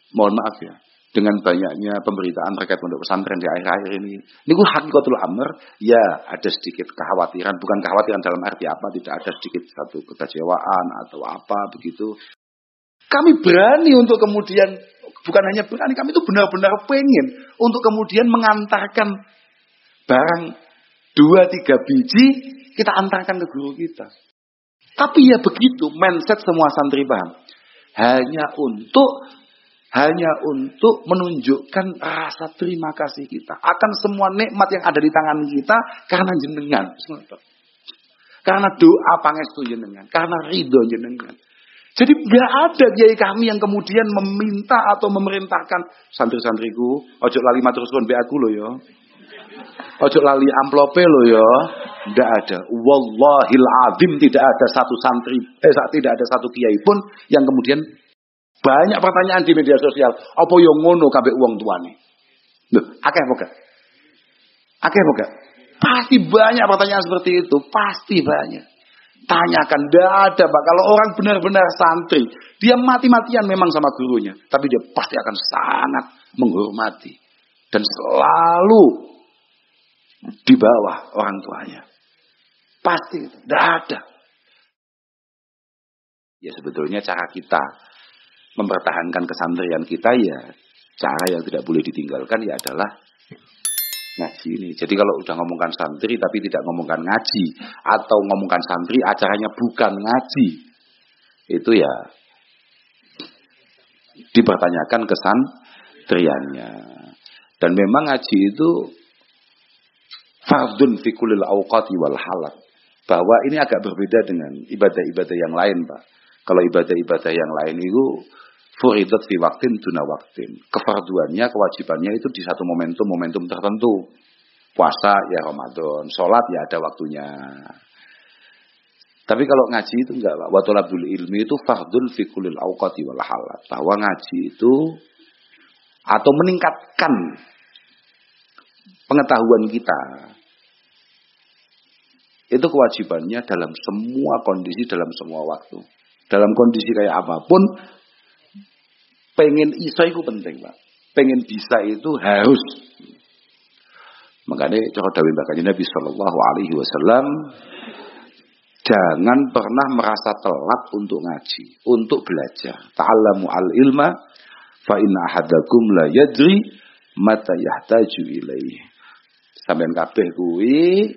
Mohon maaf ya, dengan banyaknya pemberitaan terkait pondok pesantren di akhir-akhir ini gue hakikatul amr, ya ada sedikit kekhawatiran, bukan kekhawatiran dalam arti apa, tidak ada sedikit satu kekecewaan atau apa begitu. Kami berani untuk kemudian, bukan hanya berani, kami itu benar-benar pengen untuk kemudian mengantarkan barang 2-3 biji, kita antarkan ke guru kita. Tapi ya begitu, mindset semua santri paham. Hanya untuk menunjukkan rasa terima kasih kita akan semua nikmat yang ada di tangan kita karena jenengan. Karena doa pangestu jenengan, karena ridho jenengan. Jadi nggak ada kiai kami yang kemudian meminta atau memerintahkan santri-santriku, ojo lali matur suwun be aku lo ya. Ojo lali amplope lo ya. Nggak ada. Wallahil azim tidak ada satu santri, tidak ada satu kiai pun yang kemudian banyak pertanyaan di media sosial. Apa yang ngono kabeh wong tuane? Loh, akeh apa gak? Akeh apa gak? Pasti banyak pertanyaan seperti itu, pasti banyak. Tanyakan, tidak ada Pak. Kalau orang benar-benar santri, dia mati-matian memang sama gurunya, tapi dia pasti akan sangat menghormati dan selalu di bawah orang tuanya. Pasti, tidak ada. Ya sebetulnya cara kita mempertahankan kesantrian kita ya, cara yang tidak boleh ditinggalkan ya adalah ngaji ini. Jadi kalau udah ngomongkan santri tapi tidak ngomongkan ngaji, atau ngomongkan santri acaranya bukan ngaji, itu ya dipertanyakan kesantriannya. Dan memang ngaji itu fardun fi kulil awqati wal halat. Bahwa ini agak berbeda dengan ibadah-ibadah yang lain, Pak. Kalau ibadah-ibadah yang lain itu furidat fi waktin duna waktin. Kefarduannya, kewajibannya itu di satu momentum tertentu. Puasa ya Ramadan, sholat ya ada waktunya. Tapi kalau ngaji itu enggak, Pak. Wa talabul ilmi itu fardun fi kulil awqati wal halat. Bahwa ngaji itu atau meningkatkan pengetahuan kita, itu kewajibannya dalam semua kondisi, dalam semua waktu. Dalam kondisi kayak apapun, pengen iso itu penting, Pak. Pengen bisa itu harus. Makanya cara dawuh Kanjeng Nabi sallallahu alaihi wasallam, jangan pernah merasa telat untuk ngaji, untuk belajar. Ta'allamu al-ilma fa inna ahadakum la yadri mata yahtaju ilaihi. Sampeyan kabeh kuwi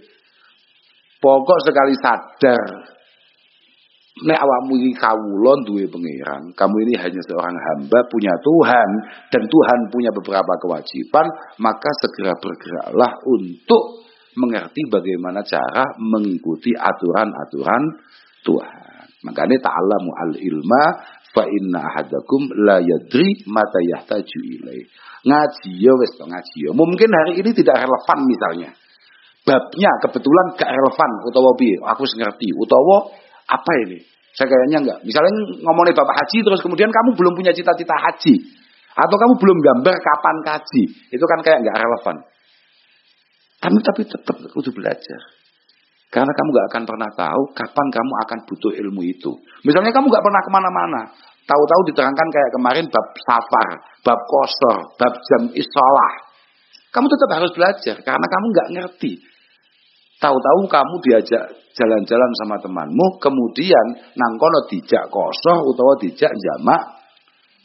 pokok sekali sadar nek awakmu iki kawula duwe pangeran, kamu ini hanya seorang hamba punya Tuhan dan Tuhan punya beberapa kewajiban, maka segera bergeraklah untuk mengerti bagaimana cara mengikuti aturan-aturan Tuhan. Makanya ta'allamu al-ilma fa inna ahadakum la yadri mata yahtaju ilaihi. Ngaji ya wis ngaji ya. Mungkin hari ini tidak relevan misalnya. Babnya kebetulan gak relevan utawa piye? Aku wis ngerti utawa apa ini? Saya kayaknya enggak. Misalnya ngomongin Bapak haji terus kemudian kamu belum punya cita-cita haji atau kamu belum gambar kapan haji. Itu kan kayak enggak relevan. Tapi tetap kudu belajar. Karena kamu gak akan pernah tahu kapan kamu akan butuh ilmu itu. Misalnya kamu gak pernah kemana-mana. Tahu-tahu diterangkan kayak kemarin bab safar, bab qasar, bab jam shalah. Kamu tetap harus belajar karena kamu gak ngerti. Tahu-tahu kamu diajak jalan-jalan sama temanmu, kemudian nang kono dijak qasar utawa dijak jamak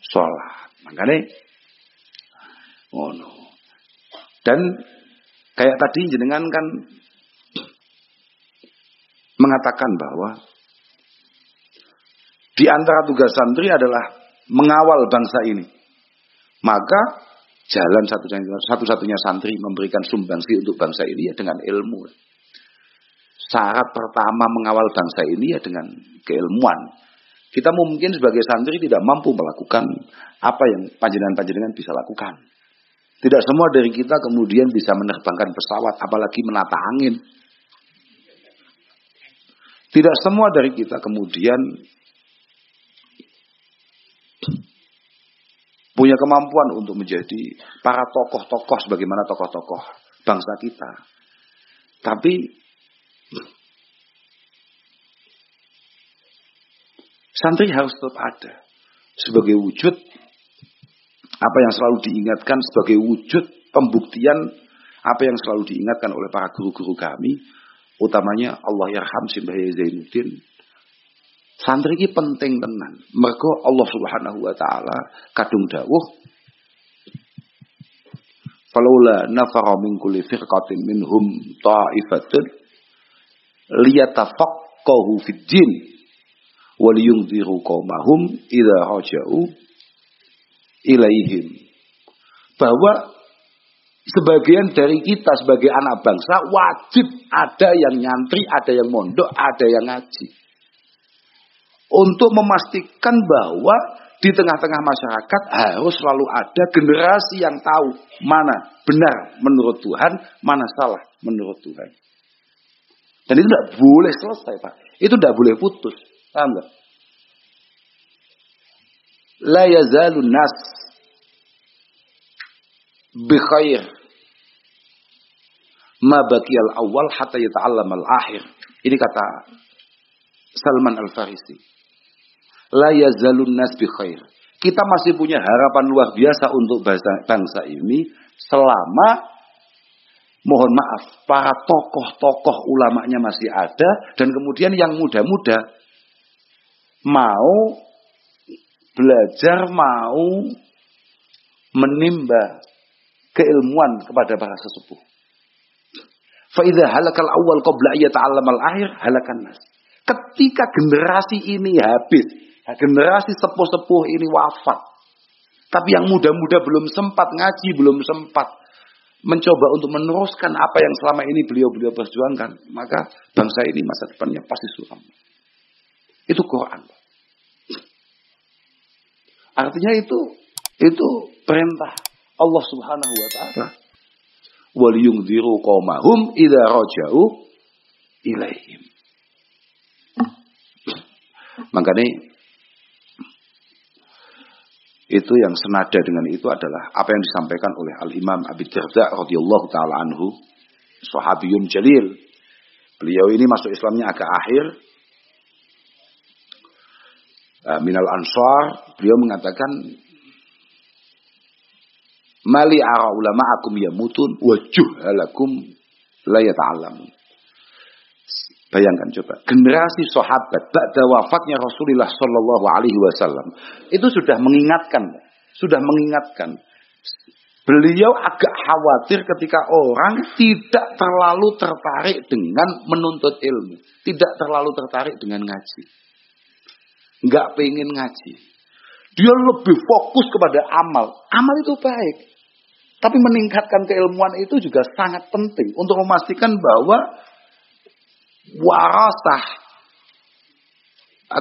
shalat. Makanya ngono. Dan kayak tadi jenengan kan mengatakan bahwa di antara tugas santri adalah mengawal bangsa ini. Maka jalan satu-satunya santri memberikan sumbangsi untuk bangsa ini ya dengan ilmu. Syarat pertama mengawal bangsa ini ya dengan keilmuan. Kita mungkin sebagai santri tidak mampu melakukan apa yang panjenengan-panjenengan bisa lakukan. Tidak semua dari kita kemudian bisa menerbangkan pesawat, apalagi menata angin. Tidak semua dari kita kemudian punya kemampuan untuk menjadi para tokoh-tokoh sebagaimana tokoh-tokoh bangsa kita. Tapi santri harus tetap ada sebagai wujud Apa yang selalu diingatkan sebagai wujud pembuktian apa yang selalu diingatkan oleh para guru-guru kami, utamanya Allah yarham Simbah Zainuddin. Santri ini penting tenan. Mergo Allah Subhanahu wa taala kadung dawuh, "Falaula nafara min kulli firqatin minhum ta'ifatun liyatafaqahu fid din wa liyunziru qaumahum idza raja'u ilaihim." Bahwa sebagian dari kita sebagai anak bangsa wajib ada yang nyantri, ada yang mondok, ada yang ngaji. Untuk memastikan bahwa di tengah-tengah masyarakat harus selalu ada generasi yang tahu mana benar menurut Tuhan, mana salah menurut Tuhan. Dan itu tidak boleh selesai, Pak. Itu tidak boleh putus. Paham nggak? La yazalun nas bi khair ma baqiyal awal hatta yata'allam al-akhir. Ini kata Salman Al-Farisi. La yazalun nas bi khair. Kita masih punya harapan luar biasa untuk bangsa ini selama, mohon maaf, para tokoh-tokoh ulamanya masih ada dan kemudian yang muda-muda mau belajar, mau menimba keilmuan kepada para sesepuh. Fa'idha halakal awal qabla ayyata'allamal akhir halakan nas. Ketika generasi ini habis, generasi sepuh-sepuh ini wafat, tapi yang muda-muda belum sempat ngaji, belum sempat mencoba untuk meneruskan apa yang selama ini beliau-beliau perjuangkan, maka bangsa ini masa depannya pasti suram. Itu Quran. Artinya itu perintah Allah Subhanahu wa taala. Waliyungdziru qaumahum idza raja'u ilaihim. Makanya itu yang senada dengan itu adalah apa yang disampaikan oleh Al-Imam Abi Darda radhiyallahu taala anhu, sahabiyun jalil. Beliau ini masuk Islamnya agak akhir. Minal Ansar, beliau mengatakan, "Mali ara ulama'akum yamutun wa juhalakum la yata'allamun." Bayangkan coba, generasi sahabat ba'da wafatnya Rasulullah sallallahu alaihi wasallam itu sudah mengingatkan. Beliau agak khawatir ketika orang tidak terlalu tertarik dengan menuntut ilmu, tidak terlalu tertarik dengan ngaji. Enggak pengen ngaji. Dia lebih fokus kepada amal. Amal itu baik. Tapi meningkatkan keilmuan itu juga sangat penting untuk memastikan bahwa warasah,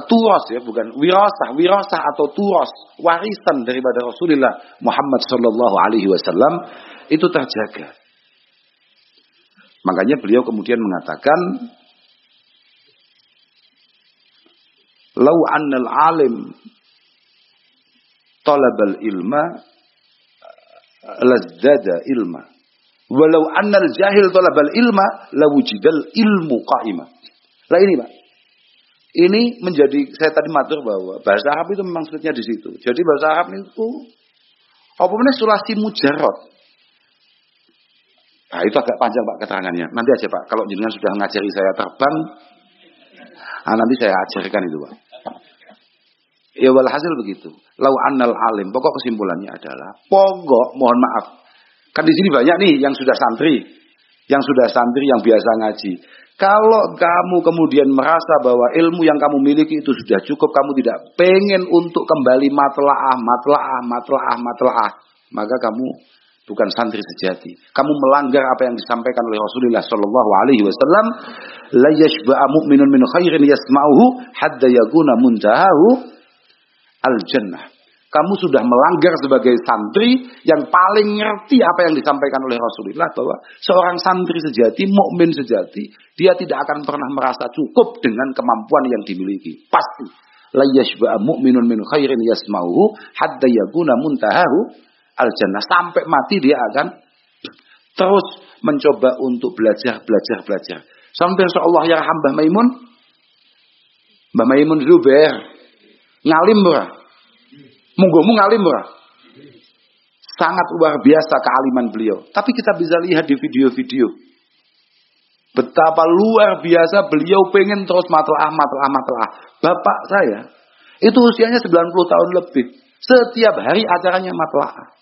turas ya, bukan wirasah atau turas, warisan daripada Rasulullah Muhammad sallallahu alaihi wasallam itu terjaga. Makanya beliau kemudian mengatakan, "Lau annal alim talabal ilma lazdada ilma. Walau annal jahil talabal ilma lawujidal ilmu qaima." Lah ini Pak. Ini menjadi, saya tadi matur bahwa bahasa Arab itu memang sulitnya di situ. Jadi bahasa Arab itu apa namanya sulasi mujarrad. Nah, itu agak panjang Pak keterangannya. Nanti aja Pak, kalau jenengan sudah ngajari saya terbang, nanti saya ajarkan itu Pak. Ya walhasil begitu. Lau annal alim, pokok kesimpulannya adalah, mohon maaf. Kan di sini banyak nih yang sudah santri, yang biasa ngaji. Kalau kamu kemudian merasa bahwa ilmu yang kamu miliki itu sudah cukup, kamu tidak pengen untuk kembali matlaah, maka kamu bukan santri sejati. Kamu melanggar apa yang disampaikan oleh Rasulullah sallallahu alaihi wasallam, la yashba'a mu'minun min khairin yasma'uhu hatta yakuna muntahahu al-jannah. Kamu sudah melanggar sebagai santri yang paling ngerti apa yang disampaikan oleh Rasulullah, bahwa seorang santri sejati, mukmin sejati, dia tidak akan pernah merasa cukup dengan kemampuan yang dimiliki. Pasti. La yashba'a mu'minun min khairin yasma'uhu hatta yakuna muntahahu al-jannah. Sampai mati dia akan terus mencoba untuk belajar. Sampai insyaallah ya Mbah Maimun Zubair ngalim ora? Monggomu ngalim ora? Sangat luar biasa kealiman beliau. Tapi kita bisa lihat di video-video. Betapa luar biasa beliau pengen terus matlaah. Bapak saya, itu usianya 90 tahun lebih. Setiap hari acaranya matlaah.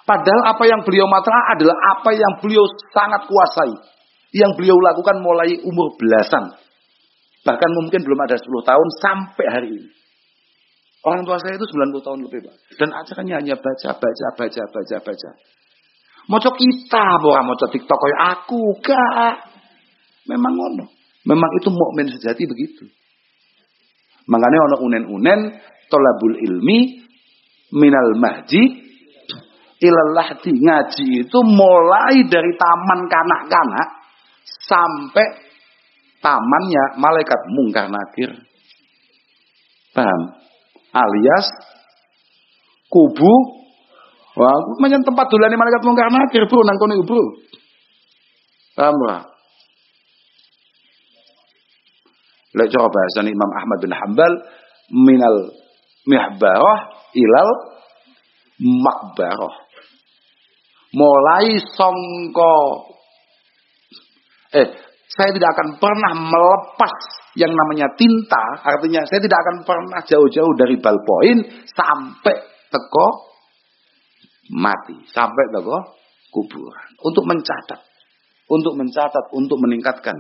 Padahal apa yang beliau matlaah adalah apa yang beliau sangat kuasai. Yang beliau lakukan mulai umur belasan. Bahkan mungkin belum ada 10 tahun sampai hari ini. Orang tua saya itu 90 tahun lebih, Pak. Dan acaranya hanya baca. Moco kita, ora moco TikTok kayak aku, gak. Memang ngono. Memang itu mukmin sejati begitu. Makanya ono unen-unen tolabul ilmi minal mahdi ilal lahdi. Ngaji itu mulai dari taman kanak-kanak sampai tamannya malaikat mungkar nakir. Paham? Alias kubu, wah, macam tempat dolane malaikat mungkar nakir, bro, nang kono bro. Paham ora? Lek cara bahasane Imam Ahmad bin Hanbal minal mihbarah ilal makbarah. Mulai songko saya tidak akan pernah melepas yang namanya tinta, artinya saya tidak akan pernah jauh-jauh dari ballpoint sampai teko mati, sampai teko kuburan. Untuk mencatat, untuk meningkatkan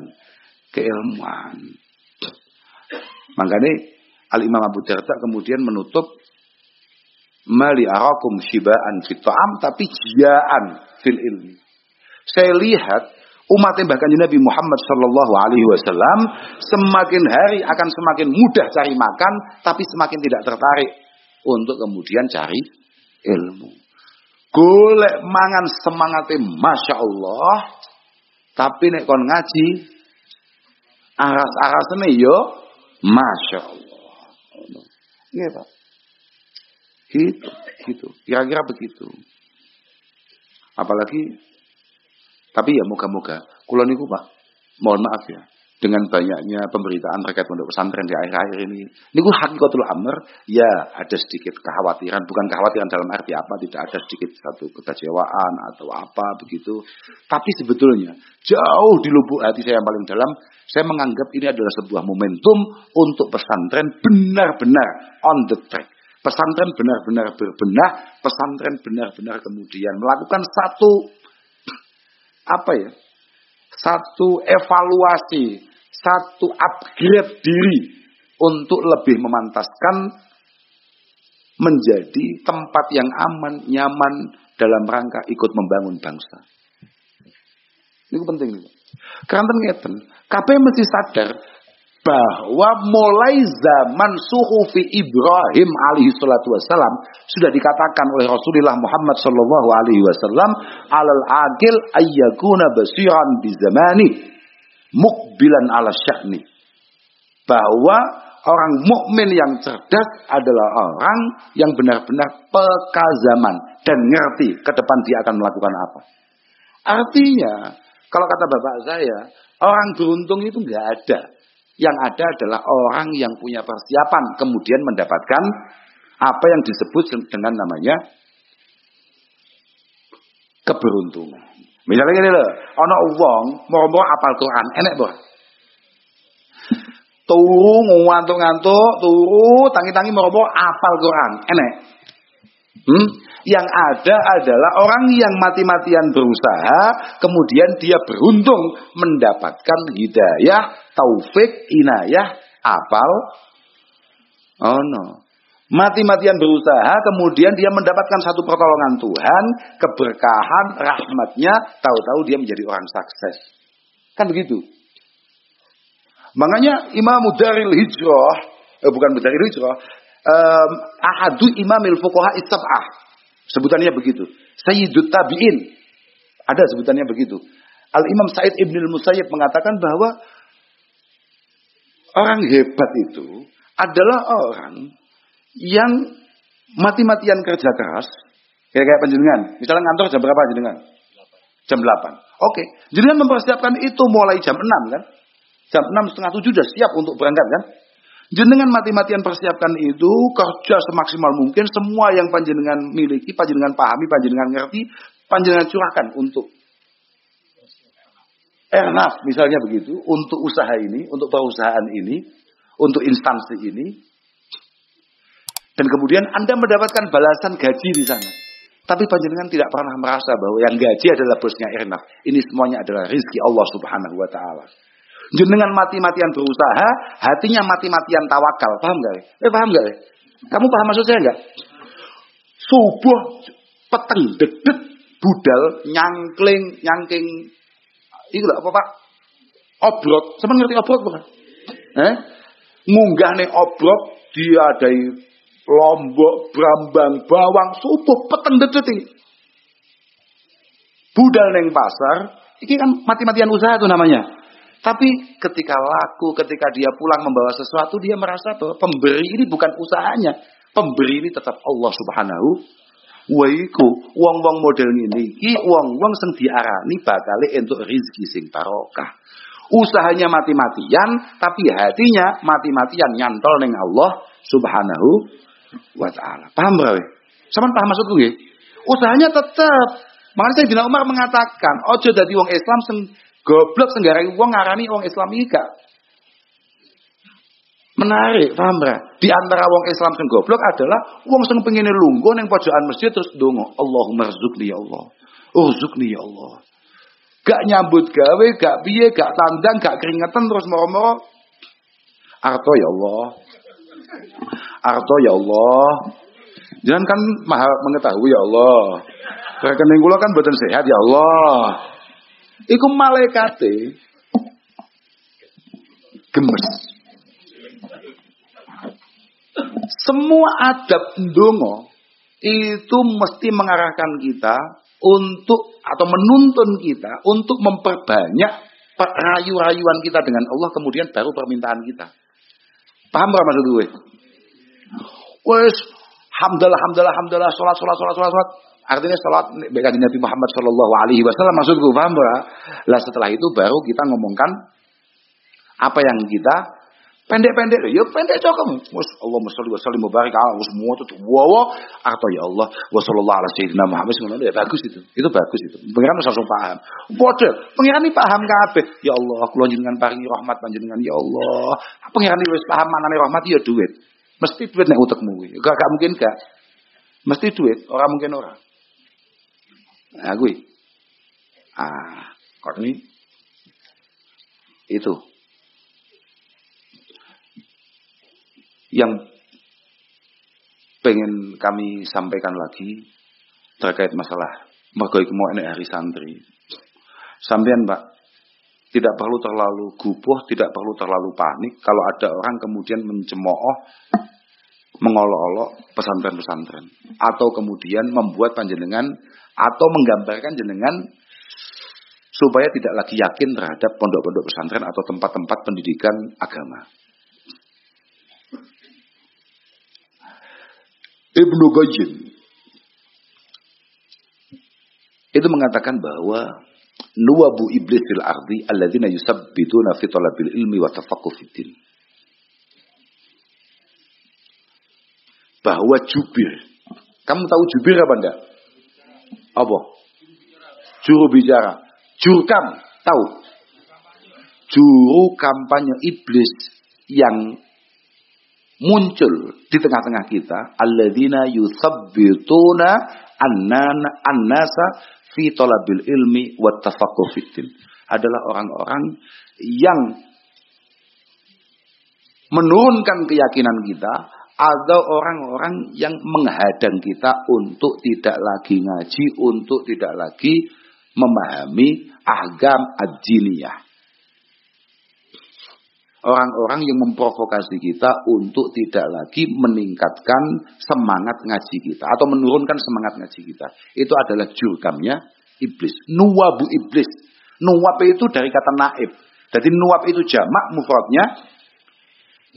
keilmuan. Makanya Al-Imam Abu Darda kemudian menutup mali arakum shibaan fit ta'am, tapi jiaan fil ilmi. Saya lihat umat bahkan Nabi Muhammad sallallahu alaihi wasallam semakin hari akan semakin mudah cari makan, tapi semakin tidak tertarik untuk kemudian cari ilmu. Golek mangan semangatnya Masya Allah, tapi nek kon ngaji aras-arasane yo Masya Allah. Iya Pak. Gitu. Kira-kira begitu. Apalagi, tapi ya moga-moga. Kula niku Pak, mohon maaf ya, dengan banyaknya pemberitaan terkait pondok pesantren di akhir-akhir ini, niku hakikatul amr, ya ada sedikit kekhawatiran, bukan kekhawatiran dalam arti apa, tidak ada sedikit satu kekecewaan atau apa begitu. Tapi sebetulnya jauh di lubuk hati saya yang paling dalam, saya menganggap ini adalah sebuah momentum untuk pesantren benar-benar on the track. Pesantren benar-benar berbenah, pesantren benar-benar kemudian melakukan satu evaluasi, satu upgrade diri untuk lebih memantaskan menjadi tempat yang aman, nyaman dalam rangka ikut membangun bangsa. Ini penting. Karena ngeten, kabeh mesti sadar bahwa mulai zaman suhufi Ibrahim alaihi salatu wassalam sudah dikatakan oleh Rasulullah Muhammad sallallahu alaihi wasallam, alal aqil ayyakuna basiran bi zamani mukbilan ala sya'ni, bahwa orang mukmin yang cerdas adalah orang yang benar-benar peka zaman dan ngerti ke depan dia akan melakukan apa. Artinya, kalau kata bapak saya, orang beruntung itu enggak ada. Yang ada adalah orang yang punya persiapan kemudian mendapatkan apa yang disebut dengan namanya keberuntungan. Misalnya gini loh, ana wong mau apal Quran, enek boh. Turu ngantuk-ngantuk, turu tangi-tangi mau apal Quran, enek. Yang ada adalah orang yang mati-matian berusaha, kemudian dia beruntung mendapatkan hidayah, taufik, inayah, apal. Oh no. Mati-matian berusaha, kemudian dia mendapatkan satu pertolongan Tuhan, keberkahan, rahmatnya, tahu-tahu dia menjadi orang sukses. Kan begitu. Makanya Imam Daril Hijrah, bukan Daril Hijrah, ahadu imamil fuqaha is-sab'ah. Sebutannya begitu. Sayyidut tabi'in. Ada sebutannya begitu. Al-Imam Sa'id Ibn al-Musayyib mengatakan bahwa orang hebat itu adalah orang yang mati-matian kerja keras. Kayak penjenengan. Misalnya ngantor jam berapa jenengan? Jam 8. Oke. Jenengan mempersiapkan itu mulai jam 6 kan? Jam 6 setengah 7 sudah siap untuk berangkat kan? Jenengan mati-matian persiapkan itu, kerja semaksimal mungkin, semua yang panjenengan miliki, panjenengan pahami, panjenengan ngerti, panjenengan curahkan untuk ernaf, misalnya begitu, untuk usaha ini, untuk perusahaan ini, untuk instansi ini. Dan kemudian Anda mendapatkan balasan gaji di sana. Tapi panjenengan tidak pernah merasa bahwa yang gaji adalah bosnya ernaf. Ini semuanya adalah rezeki Allah Subhanahu wa taala. Jenengan mati-matian berusaha, hatinya mati-matian tawakal. Paham gak? Paham gak? Kamu paham maksud saya gak? Subuh peteng dedet budal nyangking. Itu apa Pak? Obrok. Sampeyan ngerti obrok bukan? Munggah ning obrok diadai lombok, brambang, bawang, subuh peteng dedet. Budal ning pasar, iki kan mati-matian usaha itu namanya. Tapi ketika laku, ketika dia pulang membawa sesuatu, dia merasa bahwa pemberi ini bukan usahanya. Pemberi ini tetap Allah Subhanahu wa iku. Wong-wong model ini, wong-wong sing diarani bakal entuk rezeki sing barokah. Usahanya mati-matian, tapi hatinya mati-matian nyantol ning Allah Subhanahu wa taala. Paham berarti? Sampeyan paham maksudku nggih? Usahanya tetap. Makanya Sayyidina Umar mengatakan, ojo dadi wong Islam sing goblok senggarai wong ngarani wong Islam iki gak menarik, paham ra? Di antara wong Islam sing goblok adalah wong sing pengine lungguh ning pojokan masjid terus ndonga, Allahumma rzuqni ya Allah. Urzuqni ya Allah. Gak nyambut gawe, gak piye, gak tandang, gak keringetan terus moro-moro arto ya Allah. Arto ya Allah. Jangan kan maha mengetahui ya Allah. Rekening kula kan boten sehat ya Allah. Iku malaikate gemes. Semua adab ndonga itu mesti mengarahkan kita untuk atau menuntun kita untuk memperbanyak rayu-rayuan kita dengan Allah, kemudian baru permintaan kita. Paham gak maksud gue? Wes hamdalah, salat. Artinya salat bagi Nabi Muhammad sallallahu alaihi wasallam, maksudku paham gak? Lah setelah itu baru kita ngomongkan apa yang kita pendek-pendek. Ya pendek cukup. Allahumma sholli wa sallim mubarak ala semua itu wow atau ya Allah wa sallallahu ala sayyidina Muhammad sallallahu alaihi wasallam. Bagus itu. Itu bagus itu. Pengiran langsung paham. Bodel. Pengiran ini paham kabeh. Ya Allah, kula njenengan paringi rahmat panjenengan ya Allah. Pengiran ini wis paham manane rahmat ya duit. Mesti duit nek utekmu kuwi. Gak mungkin gak. Mesti duit, ora mungkin ora. Nah, gue. Kok ini? Itu. Yang pengen kami sampaikan lagi terkait masalah mergo iku mau enek hari santri. Sampeyan, Pak, tidak perlu terlalu gubuh, tidak perlu terlalu panik kalau ada orang kemudian mencemooh, mengolok-olok pesantren-pesantren atau kemudian membuat panjenengan atau menggambarkan jenengan supaya tidak lagi yakin terhadap pondok-pondok pesantren atau tempat-tempat pendidikan agama. Ibnu Qayyim itu mengatakan bahwa nuwabu iblis fil ardi alladzina yusabbituna fi talabil ilmi wa tafaqquh fid din. Bahwa jubir. Kamu tahu jubir apa enggak? Apa? Juru bicara. Jurkam. Tahu? Juru kampanye iblis yang muncul di tengah-tengah kita. Alladzina yuthabbituna annasa fi talabil ilmi wa tafaqquh fiddin. Adalah orang-orang yang menurunkan keyakinan kita. Ada orang-orang yang menghadang kita untuk tidak lagi ngaji, untuk tidak lagi memahami ahkam ad-diniyah. Orang-orang yang memprovokasi kita untuk tidak lagi meningkatkan semangat ngaji kita atau menurunkan semangat ngaji kita. Itu adalah jurkamnya iblis. Nuwabu iblis. Nuwab itu dari kata naib. Jadi nuwab itu jamak, mufradnya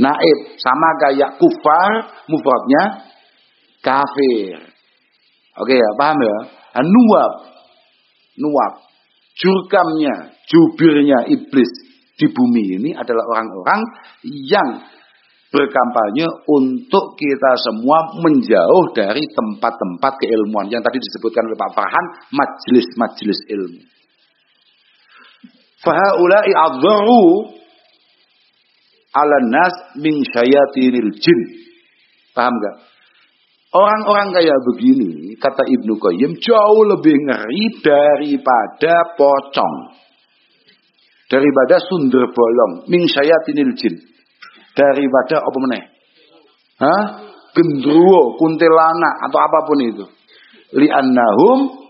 naib, sama kayak kufar, mufradnya kafir. Oke ya, paham ya? Nuwab, jurkamnya, jubirnya iblis di bumi ini adalah orang-orang yang berkampanye untuk kita semua menjauh dari tempat-tempat keilmuan yang tadi disebutkan oleh Pak Farhan, majelis-majelis ilmu. Fahaula'i adzarru 'alan nas min syayatinil jin. Paham enggak? Orang-orang kayak begini, kata Ibnu Qayyim, jauh lebih ngeri daripada pocong. Daripada sundel bolong, min syayatinil jin. Daripada apa meneh? Gendruwo, kuntilanak atau apapun itu. Li'annahum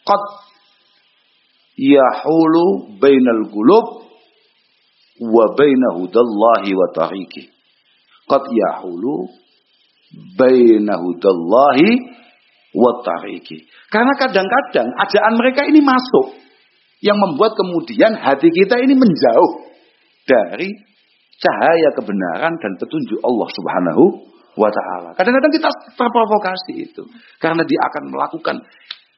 qad yahulu bainal qulub wa baina hudallahi wa tariqih. Qad yahulu baina hudallahi wa tariqih. Karena kadang-kadang ajaan mereka ini masuk yang membuat kemudian hati kita ini menjauh dari cahaya kebenaran dan petunjuk Allah Subhanahu wa ta'ala. Kadang-kadang kita terprovokasi itu. Karena dia akan melakukan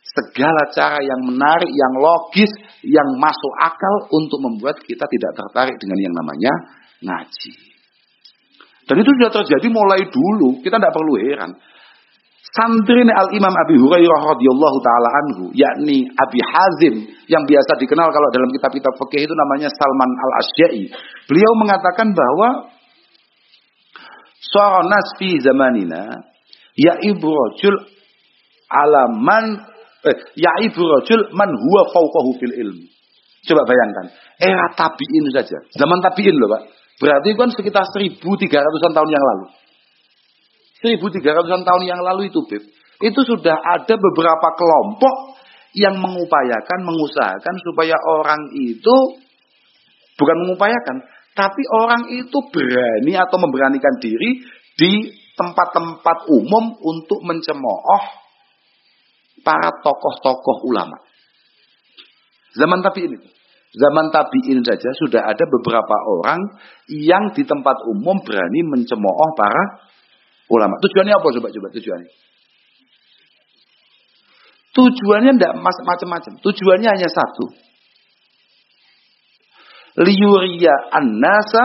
segala cara yang menarik, yang logis, yang masuk akal untuk membuat kita tidak tertarik dengan yang namanya ngaji. Dan itu sudah terjadi mulai dulu. Kita tidak perlu heran. Santri Al-Imam Abi Hurairah radhiyallahu taala anhu, yakni Abi Hazim, yang biasa dikenal kalau dalam kitab-kitab fikih itu namanya Salman Al-Asyai. Beliau mengatakan bahwa saranas fi zamanina yaibu rajul yaibu rajul man huwa fawqahu fil ilm. Coba bayangkan, era tabi'in saja. Zaman tabi'in loh, Pak. Berarti kan sekitar 1300-an tahun yang lalu. 1300-an tahun yang lalu itu, Beb. Itu sudah ada beberapa kelompok yang mengusahakan supaya orang itu, bukan mengupayakan, tapi orang itu berani atau memberanikan diri di tempat-tempat umum untuk mencemooh para tokoh-tokoh ulama. Zaman tabi'in itu. Zaman tabi'in saja sudah ada beberapa orang yang di tempat umum berani mencemooh para ulama. Tujuannya apa? Coba tujuannya. Tujuannya tidak macam-macam. Tujuannya hanya satu. Liyuriya an-nasa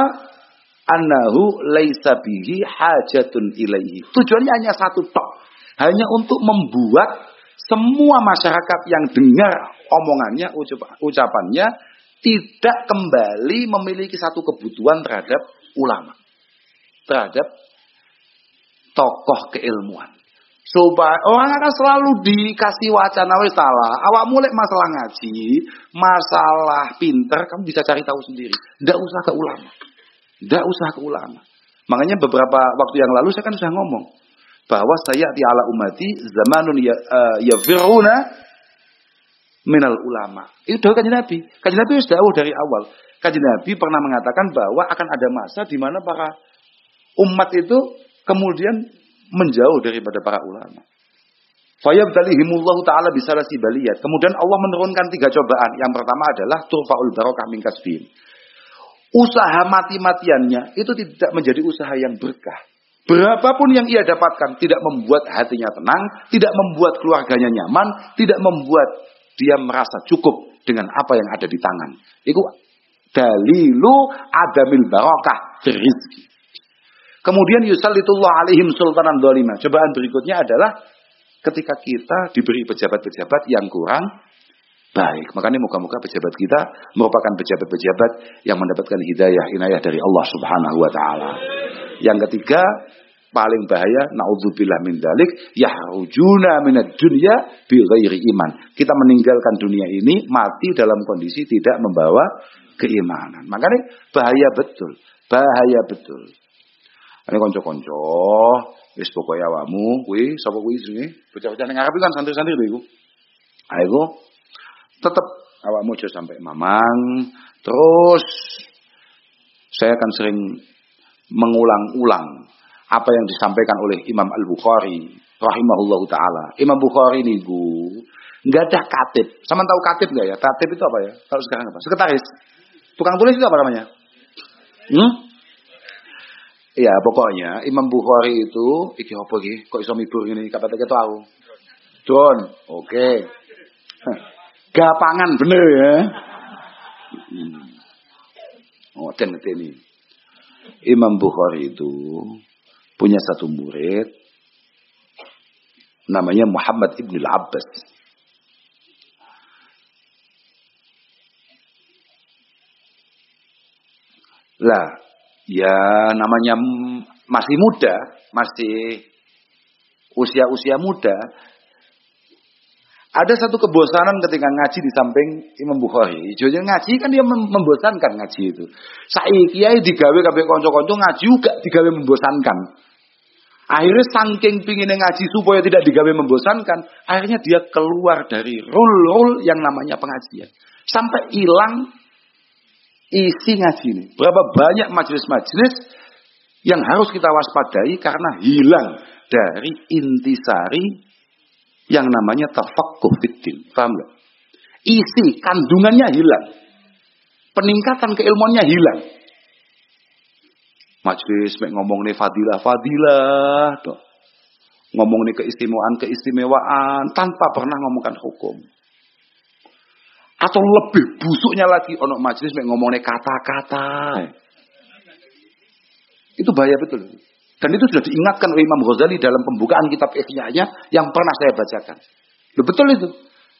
annahu laisa bihi hajatun ilaihi. Tujuannya hanya satu tok. Hanya untuk membuat semua masyarakat yang dengar omongannya, ucapannya tidak kembali memiliki satu kebutuhan terhadap ulama. Terhadap tokoh keilmuan. Supaya orang akan selalu dikasih wacana wis salah. Awak mulai masalah ngaji, masalah pinter, kamu bisa cari tahu sendiri. Tidak usah ke ulama. Tidak usah ke ulama. Makanya beberapa waktu yang lalu saya kan sudah ngomong bahwa saya di ala umati zamanun yafiruna minal ulama. Itu dari Kanjeng Nabi. Kanjeng Nabi sudah dari awal. Kanjeng Nabi pernah mengatakan bahwa akan ada masa di mana para umat itu kemudian menjauh daripada para ulama. Fayabtalihimullahu ta'ala bisalasi baliyat. Kemudian Allah menurunkan 3 cobaan. Yang pertama adalah turfa'ul barokah min kasbihim. Usaha mati-matiannya itu tidak menjadi usaha yang berkah. Berapapun yang ia dapatkan tidak membuat hatinya tenang, tidak membuat keluarganya nyaman, tidak membuat dia merasa cukup dengan apa yang ada di tangan. Itu dalilu adamil barokah rizki. Kemudian yusallitullah alaihim sultanan dzalimah. Cobaan berikutnya adalah ketika kita diberi pejabat-pejabat yang kurang baik. Makanya moga-moga pejabat kita merupakan pejabat-pejabat yang mendapatkan hidayah, inayah dari Allah Subhanahu wa taala. Yang ketiga, paling bahaya, naudzubillah min dzalik, yahrujuna minad dunya bi ghairi iman. Kita meninggalkan dunia ini mati dalam kondisi tidak membawa keimanan. Makanya bahaya betul. Bahaya betul. Ini konco-konco, wis pokoke awakmu kuwi sapa kuwi jenenge? Bocah-bocah ning ngarep kan santri-santri lho iku. Ayo tetap awakmu aja sampai mamang. Terus saya akan sering mengulang-ulang apa yang disampaikan oleh Imam Al-Bukhari rahimahullahu taala. Imam Bukhari niku enggak ada katib. Sama tahu katib enggak ya? Katib itu apa ya? Kalau sekarang apa? Sekretaris. Tukang tulis itu apa namanya? Ya pokoknya Imam Bukhari itu iki apa iki? Kok iso mibur ngene? Kata ketok aku. Don, oke. Gapangan bener ya. Oh, den ini. Imam Bukhari itu punya satu murid namanya Muhammad ibn al-Abbas. Lah, ya namanya masih muda, masih usia-usia muda. Ada satu kebosanan ketika ngaji di samping Imam Bukhari. Jadi ngaji kan dia membosankan ngaji itu. Saiki kiai digawe kabeh kanca-kanca ngaji juga digawe membosankan. Akhirnya saking pingin ngaji supaya tidak digawe membosankan, akhirnya dia keluar dari rule yang namanya pengajian. Sampai hilang isi ngaji ini. Berapa banyak majelis-majelis yang harus kita waspadai karena hilang dari intisari yang namanya tafaqquh fiddin. Paham gak? Isi kandungannya hilang. Peningkatan keilmuannya hilang. Majelis ngomong nih fadilah. Ngomong nih keistimewaan tanpa pernah ngomongkan hukum. Atau lebih busuknya lagi ono majelis ngomong nih kata-kata. Itu bahaya betul. Dan itu sudah diingatkan oleh Imam Ghazali dalam pembukaan kitab Ihya-nya yang pernah saya bacakan. Loh, betul itu.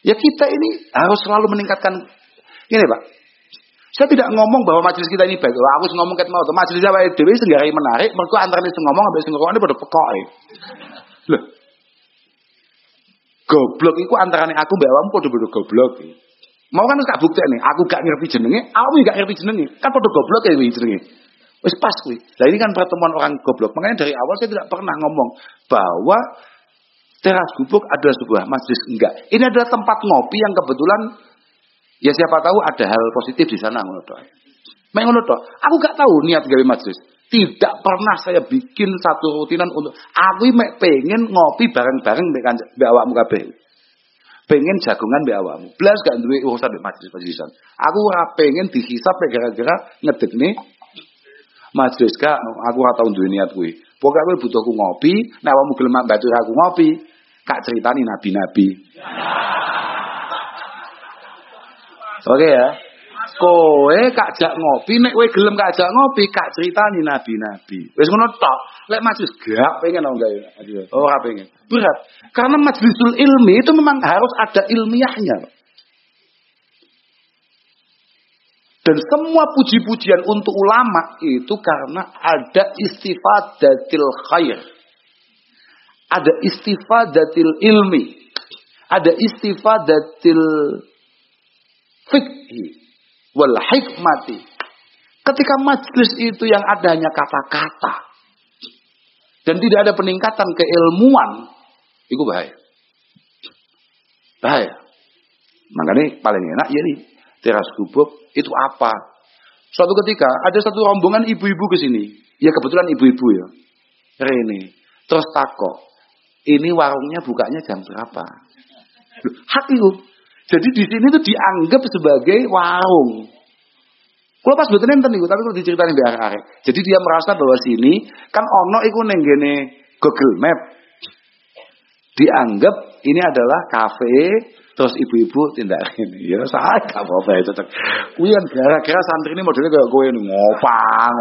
Ya kita ini harus selalu meningkatkan. Ini Pak. Saya tidak ngomong bahwa majelis kita ini baik. Aku ngomong ket mau. Majelis awake dhewe sing gawe menarik, mergo antara sing ngomong ambek sing ngrungokne padha pekoke. Loh. Goblok iku antarane aku mbek awakmu padha-padha goblok. Mau kan gak buktene, aku gak ngerti jenenge, awakmu gak ngerti jenenge. Kan padha goblok ya kuwi jenenge. Wis pas kuwi. Nah ini kan pertemuan orang goblok. Makanya dari awal saya tidak pernah ngomong bahwa teras gubuk adalah sebuah majelis. Enggak. Ini adalah tempat ngopi yang kebetulan ya siapa tahu ada hal positif di sana ngono tok. Ngono tok. Aku gak tahu niat gawe majelis. Tidak pernah saya bikin satu rutinan untuk aku mek pengen ngopi bareng-bareng mbek awakmu kabeh. Pengen jagongan mbek awakmu. Blas gak duwe urusan mbek majelis-majelisan. Aku ora pengen dihisab gara-gara ngedekne majelis kak, aku ora tau duwe niat kuwi. Pokoke kowe butuh aku ngopi, nek awakmu gelem bantu aku ngopi, kak ceritani nabi-nabi. Oke ya. Kowe kak jak ngopi, nek kowe gelem kak jak ngopi, kak ceritani nabi-nabi. Wis ngono tok. Lek majelis gak pengen ora enggak. Oh, ora pengen. Berat. Karena majlisul ilmi itu memang harus ada ilmiahnya. Dan semua puji-pujian untuk ulama itu karena ada istifadatil khair. Ada istifadatil ilmi. Ada istifadatil fikhi wal hikmati. Ketika majelis itu yang ada hanya kata-kata dan tidak ada peningkatan keilmuan, itu bahaya. Bahaya. Makanya paling enak ya nih, teras gubuk itu apa? Suatu ketika ada satu rombongan ibu-ibu ke sini. Ya kebetulan ibu-ibu ya. Rene. Terus takok. Ini warungnya bukanya jam berapa? Loh, hak itu. Jadi di sini tuh dianggap sebagai warung. Kalau pas betul enten niku, tapi kalau diceritain di arek-arek. Jadi dia merasa bahwa sini kan ono iku ning ngene Google Map. Dianggap ini adalah kafe. Terus ibu-ibu tindak ini, ya saya gak apa-apa itu. Kuwi kan gara-gara santri ini modelnya kayak kowe ngopang.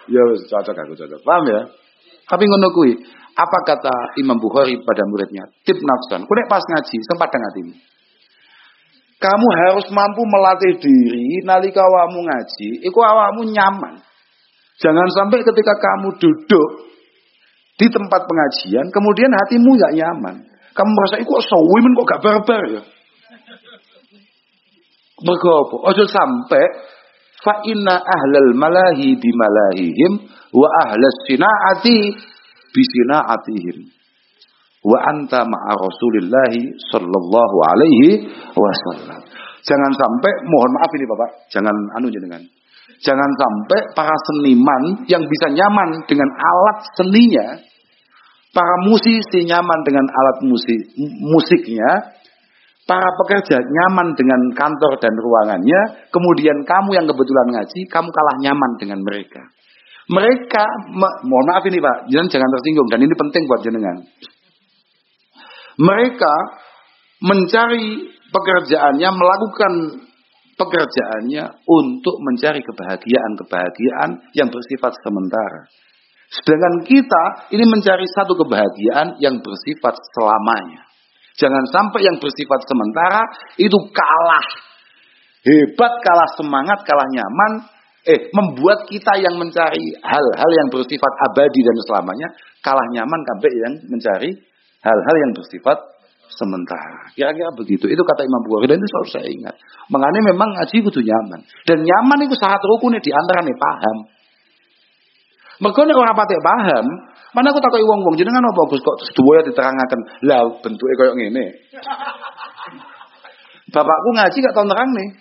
Ya cocok aku cocok. Paham ya? Tapi ngono kuwi, apa kata Imam Bukhari pada muridnya? Tip nafsan. Kowe nek pas ngaji, sempat hatimu. Kamu harus mampu melatih diri nalika awakmu ngaji, iku awakmu nyaman. Jangan sampai ketika kamu duduk di tempat pengajian, kemudian hatimu gak nyaman. Kamu merasa kok suwi men kok gak barbar ya. Mergo apa? Aja sampai fa inna ahlal malahi bi malahihim wa ahlas sinaati bi sinaatihim. Wa anta ma'a Rasulillah sallallahu alaihi wasallam. Jangan sampai, mohon maaf ini Bapak, jangan jenengan. Jangan sampai para seniman yang bisa nyaman dengan alat seninya, para musisi nyaman dengan alat musiknya, para pekerja nyaman dengan kantor dan ruangannya, kemudian kamu yang kebetulan ngaji, kamu kalah nyaman dengan mereka. Mereka, mohon maaf ini Pak, jangan tersinggung, dan ini penting buat jenengan. Mereka mencari pekerjaannya, melakukan pekerjaannya untuk mencari kebahagiaan-kebahagiaan yang bersifat sementara. Sedangkan kita ini mencari satu kebahagiaan yang bersifat selamanya. Jangan sampai yang bersifat sementara itu kalah hebat, kalah semangat, kalah nyaman, membuat kita yang mencari hal-hal yang bersifat abadi dan selamanya kalah nyaman sampai yang mencari hal-hal yang bersifat sementara. Kira-kira begitu. Itu kata Imam Bukhari dan itu selalu saya ingat. Makanya memang ngaji butuh nyaman. Dan nyaman itu syarat rukunnya di antara nih paham. Mergo nek ora patek paham, mana aku takoki wong-wong jenengan apa Gus kok sedoyo diterangaken. Lah bentuke koyo ngene. Bapakku ngaji gak tau nerangne.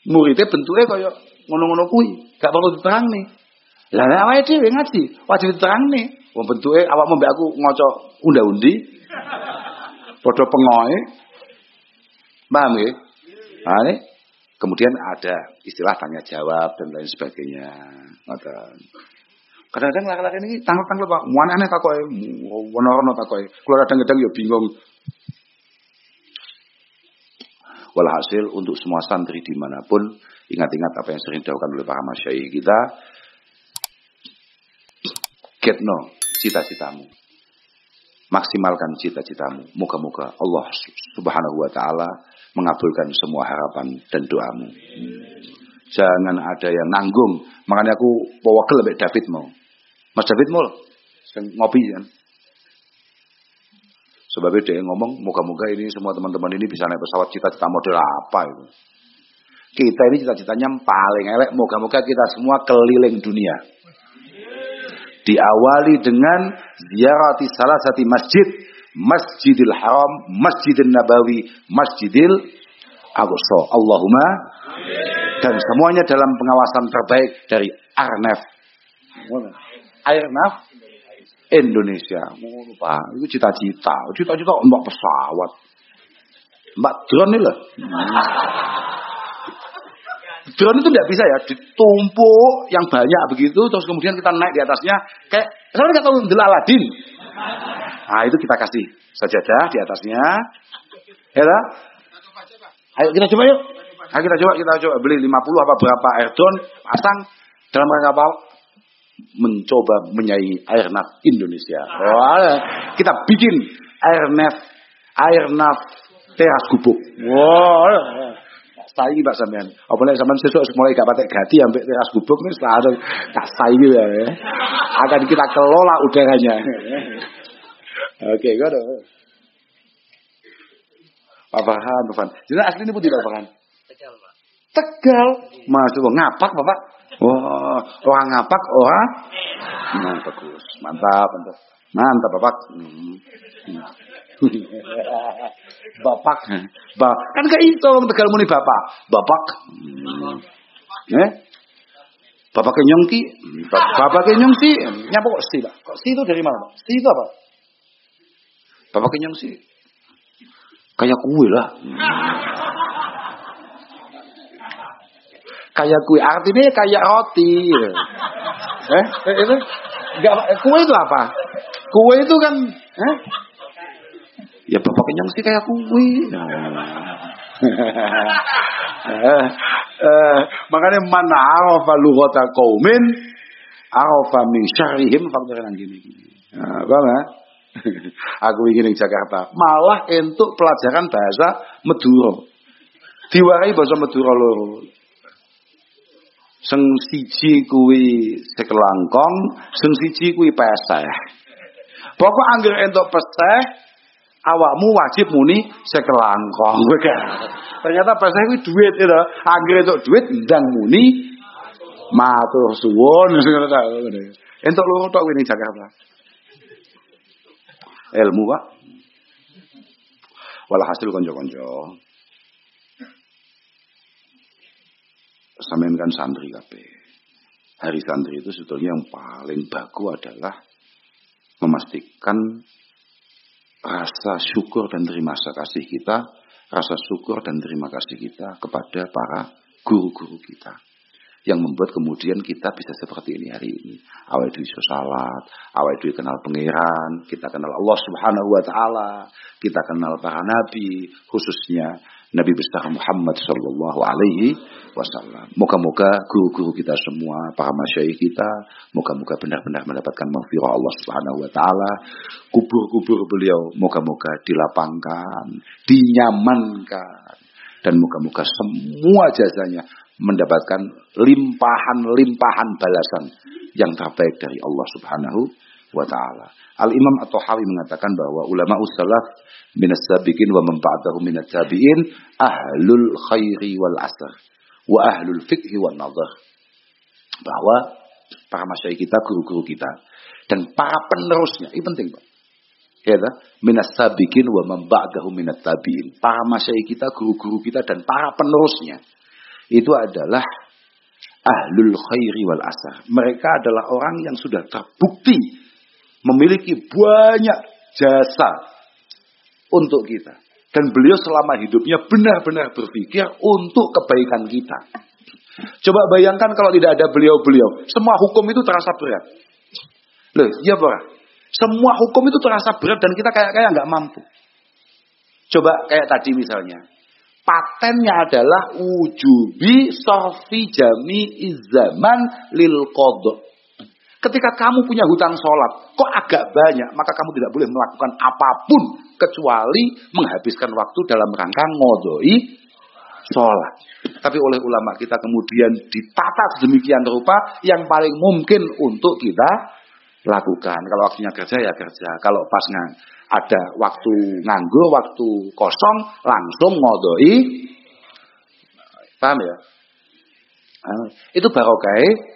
Muridnya bentuknya koyo ngono-ngono kuwi, gak perlu diterangne. Lah awake dhewe ngaji, wajib diterangne. Wong bentuke awakmu mbek aku ngaca unda-undi. Padha pengoe. Paham nggih? Nah, kemudian ada istilah tanya jawab dan lain sebagainya. Kadang-kadang laki-laki ini tanggal-tanggal Pak, aneh takoke, wono-wono takoke. Kulo kadang-kadang ya bingung. Walhasil untuk semua santri dimanapun, ingat-ingat apa yang sering dilakukan oleh para masyayikh kita. Getno cita-citamu. Maksimalkan cita-citamu. Moga-moga Allah Subhanahu wa taala mengabulkan semua harapan dan doamu. Jangan ada yang nanggung. Makanya aku powagel mbek David mau. Mas David mau sing ngopi kan. Sebabnya dia ngomong, moga-moga ini semua teman-teman ini bisa naik pesawat, cita-cita model apa itu. Kita ini cita-citanya paling elek, moga-moga kita semua keliling dunia. Diawali dengan ziarati salah satu masjid, Masjidil Haram, Masjidil Nabawi, Masjidil Aqsa. Allahumma. Dan semuanya dalam pengawasan terbaik dari Arnaf. Arnaf Indonesia. Lupa, itu cita-cita. Cita-cita mbak pesawat. Mbak drone ini loh. Drone itu tidak bisa ya ditumpuk yang banyak begitu terus kemudian kita naik di atasnya kayak saya nggak tahu Ndel Aladin. Nah itu kita kasih sajadah di atasnya. Ya lah. Ayo kita coba yuk. Ayo kita coba beli 50 apa berapa air drone pasang dalam rangka apa? Mencoba menyaingi Airnav Indonesia. Wah, kita bikin Airnav teras gubuk. Wah. Saiki Pak sampean. Apa nek sampean sesuk mulai gak patek gati ambek teras gubuk wis langsung tak saiki ya. Akan kita kelola udaranya. Oke, ngono. Pak Farhan. Jadi asli ini pun tidak Pak Farhan. Tegal, Pak. Tegal. Masuk ngapak, Bapak. Wah, orang ngapak, orang. Nah, bagus. Mantap. Mantap, Bapak. Bapak. Kan gak iso wong Tegal muni bapak. Bapak. Bapak kenyongki. Bapak kenyongsi. Nyapa kok si, Pak? Kok si itu dari mana, Pak? Si itu apa? Bapak kenyongsi. Kayak kue lah. Kayak kue. Artinya kayak roti. Itu enggak, kue itu apa? Kue itu kan ya bapak kenyang sih kayak kue. Makanya mana arafa lughata qaumin arafa min syarrihim faktoran gini. Paham ya? Aku ingin di Jakarta malah untuk pelajaran bahasa Madura. Diwarai bahasa Madura loro. Sing siji kuwi sekelangkong, sing siji kuwi peseh. Pokok angger entuk peseh, awakmu wajib muni sekelangkong. Ternyata peseh kuwi duit itu. Angger entuk duit ndang muni matur suwun. Entuk loro tok kuwi ning Jakarta. Ilmu, Pak. Walhasil konco-konco. Sampeyan kan santri kabeh. Hari santri itu sebetulnya yang paling bagus adalah memastikan rasa syukur dan terima kasih kita, rasa syukur dan terima kasih kita kepada para guru-guru kita. Yang membuat kemudian kita bisa seperti ini hari ini. Awal itu iso salat, awal itu kenal pangeran, kita kenal Allah Subhanahu wa taala, kita kenal para nabi, khususnya Nabi besar Muhammad sallallahu alaihi wasallam. Moga-moga guru-guru kita semua, para masyayikh kita, moga-moga benar-benar mendapatkan maghfirah Allah Subhanahu wa taala. Kubur-kubur beliau moga-moga dilapangkan, dinyamankan, dan moga-moga semua jasanya mendapatkan limpahan-limpahan balasan yang terbaik dari Allah Subhanahu wa taala. Al-Imam At-Tahawi mengatakan bahwa ulama salaf minas sabiqin wa man ba'dahum minat tabi'in ahlul khairi wal asr wa ahlul fiqhi wan nadhar. Bahwa para masyayikh kita, guru-guru kita, dan para penerusnya, ini penting, Pak. Ya, minas sabiqin wa man ba'dahum minat tabi'in. Para masyayikh kita, guru-guru kita, dan para penerusnya itu adalah ahlul khairi wal asr. Mereka adalah orang yang sudah terbukti memiliki banyak jasa untuk kita. Dan beliau selama hidupnya benar-benar berpikir untuk kebaikan kita. Coba bayangkan kalau tidak ada beliau-beliau. Semua hukum itu terasa berat. Loh, iya Pak. Semua hukum itu terasa berat dan kita kayak nggak mampu. Coba kayak tadi misalnya. Patennya adalah wujubi sorfi jami izzaman lil qadha. Ketika kamu punya hutang sholat, kok agak banyak, maka kamu tidak boleh melakukan apapun kecuali menghabiskan waktu dalam rangka ngodoi sholat. Tapi oleh ulama kita kemudian ditata sedemikian rupa yang paling mungkin untuk kita lakukan. Kalau waktunya kerja ya kerja. Kalau pas ada waktu nganggur, waktu kosong, langsung ngodoi. Paham ya? Itu barokah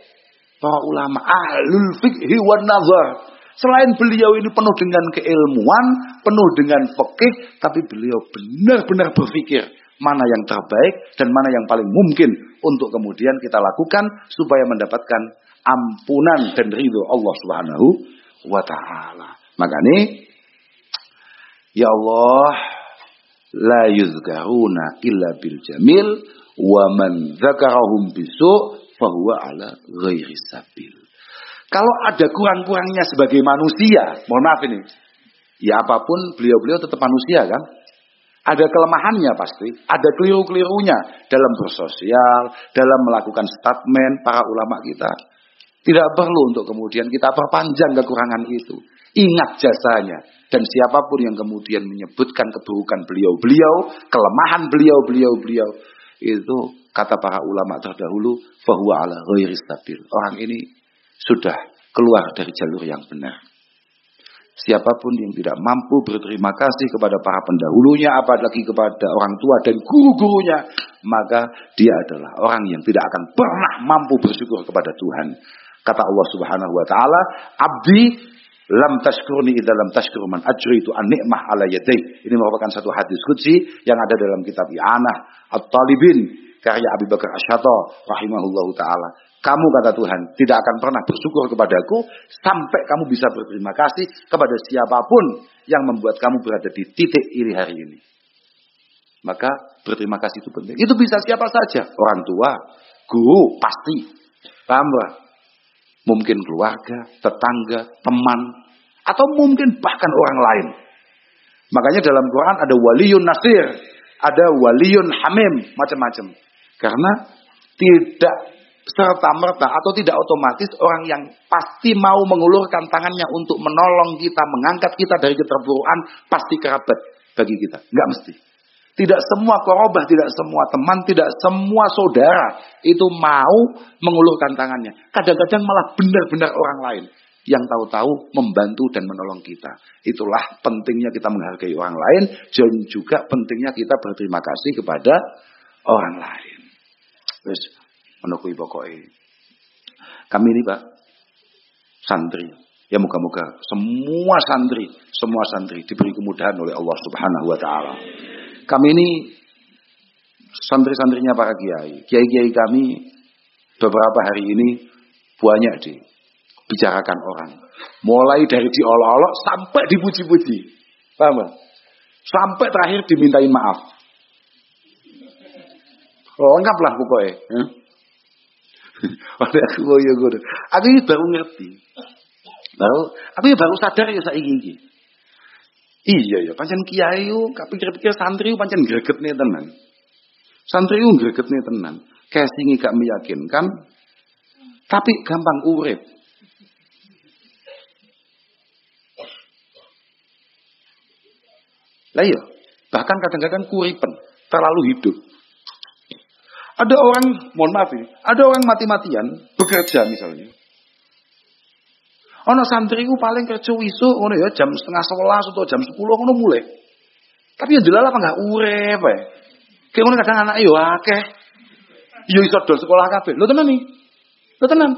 para ulama ahlul fiqhi wan nazar. Selain beliau ini penuh dengan keilmuan, penuh dengan fikih, tapi beliau benar-benar berpikir mana yang terbaik dan mana yang paling mungkin untuk kemudian kita lakukan supaya mendapatkan ampunan dan ridho Allah Subhanahu wa taala. Makanya ya Allah, la yuzkaruna illa bil jamil wa man dzakarahum bisu' fahuwa ala ghairi sabil. Kalau ada kurang-kurangnya sebagai manusia, mohon maaf ini. Ya apapun beliau-beliau tetap manusia kan? Ada kelemahannya pasti, ada keliru-kelirunya dalam bersosial, dalam melakukan statement para ulama kita. Tidak perlu untuk kemudian kita perpanjang kekurangan itu. Ingat jasanya. Dan siapapun yang kemudian menyebutkan keburukan beliau-beliau, kelemahan beliau-beliau, itu kata para ulama terdahulu, fahuwa ala ghairi stabil. Orang ini sudah keluar dari jalur yang benar. Siapapun yang tidak mampu berterima kasih kepada para pendahulunya, apalagi kepada orang tua dan guru-gurunya, maka dia adalah orang yang tidak akan pernah mampu bersyukur kepada Tuhan. Kata Allah Subhanahu wa taala, "Abdi lam tashkurni idza lam tashkur man ajritu an ni'mah ala yaday." Ini merupakan satu hadis qudsi yang ada dalam kitab I'anah At-Talibin karya Abi Bakar Asy-Syatta rahimahullahu taala. Kamu kata Tuhan tidak akan pernah bersyukur kepadaku sampai kamu bisa berterima kasih kepada siapapun yang membuat kamu berada di titik ini hari ini. Maka berterima kasih itu penting. Itu bisa siapa saja, orang tua, guru, pasti. Paham gak? Mungkin keluarga, tetangga, teman, atau mungkin bahkan orang lain. Makanya dalam Quran ada waliyun nasir, ada waliyun hamim, macam-macam. Karena tidak serta-merta atau tidak otomatis orang yang pasti mau mengulurkan tangannya untuk menolong kita, mengangkat kita dari keterpurukan, pasti kerabat bagi kita. Enggak mesti. Tidak semua korobah, tidak semua teman, tidak semua saudara itu mau mengulurkan tangannya. Kadang-kadang malah benar-benar orang lain yang tahu-tahu membantu dan menolong kita. Itulah pentingnya kita menghargai orang lain dan juga pentingnya kita berterima kasih kepada orang lain. Terus menukui pokoknya. Kami ini Pak, santri. Ya moga-moga semua santri diberi kemudahan oleh Allah Subhanahu wa taala. Kami ini santri-santrinya para kiai. Kiai-kiai kami beberapa hari ini banyak dibicarakan orang. Mulai dari diolok-olok sampai dipuji-puji. Paham? Sampai terakhir dimintai maaf. Lengkaplah pokoknya. Aku ini baru ngerti. Aku baru sadar ya saiki. Iya ya, pancen kiai yo, pikir-pikir santri pancen greget nih teman. Santri ku gregetne tenan. Casinge gak meyakinkan, tapi gampang urip. Lah iya, bahkan kadang-kadang kuripen, terlalu hidup. Ada orang, mohon maaf ini, ada orang mati-matian bekerja misalnya. Ono santri ku paling kerja isu ngono ya jam 10:30 atau jam 10 ngono mulai. Tapi ya delala apa enggak urip ae. Kayak ngono kadang anak yo akeh. Yo iso do sekolah kabeh. Lho tenan nih. Lho tenan.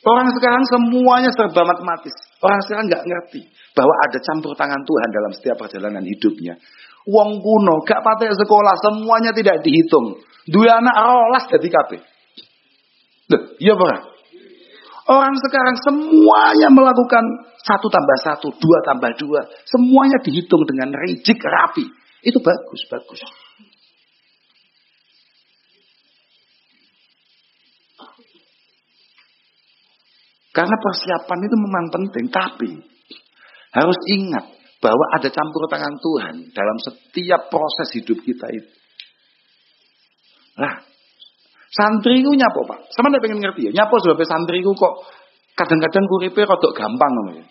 Orang sekarang semuanya serba matematis. Orang sekarang enggak ngerti bahwa ada campur tangan Tuhan dalam setiap perjalanan hidupnya. Wong kuno gak patek sekolah, semuanya tidak dihitung. Dua anak rolas dadi kabeh. Loh, iya ora? Orang sekarang semuanya melakukan 1+1, 2+2. Semuanya dihitung dengan rigid, rapi. Itu bagus, bagus. Karena persiapan itu memang penting. Tapi harus ingat bahwa ada campur tangan Tuhan dalam setiap proses hidup kita itu. Lah, santri ku nyapo, Pak? Sama ndak pengen ngerti ya? Nyapo sebab santri ku kok kadang-kadang kuripe rodok gampang ngono ya.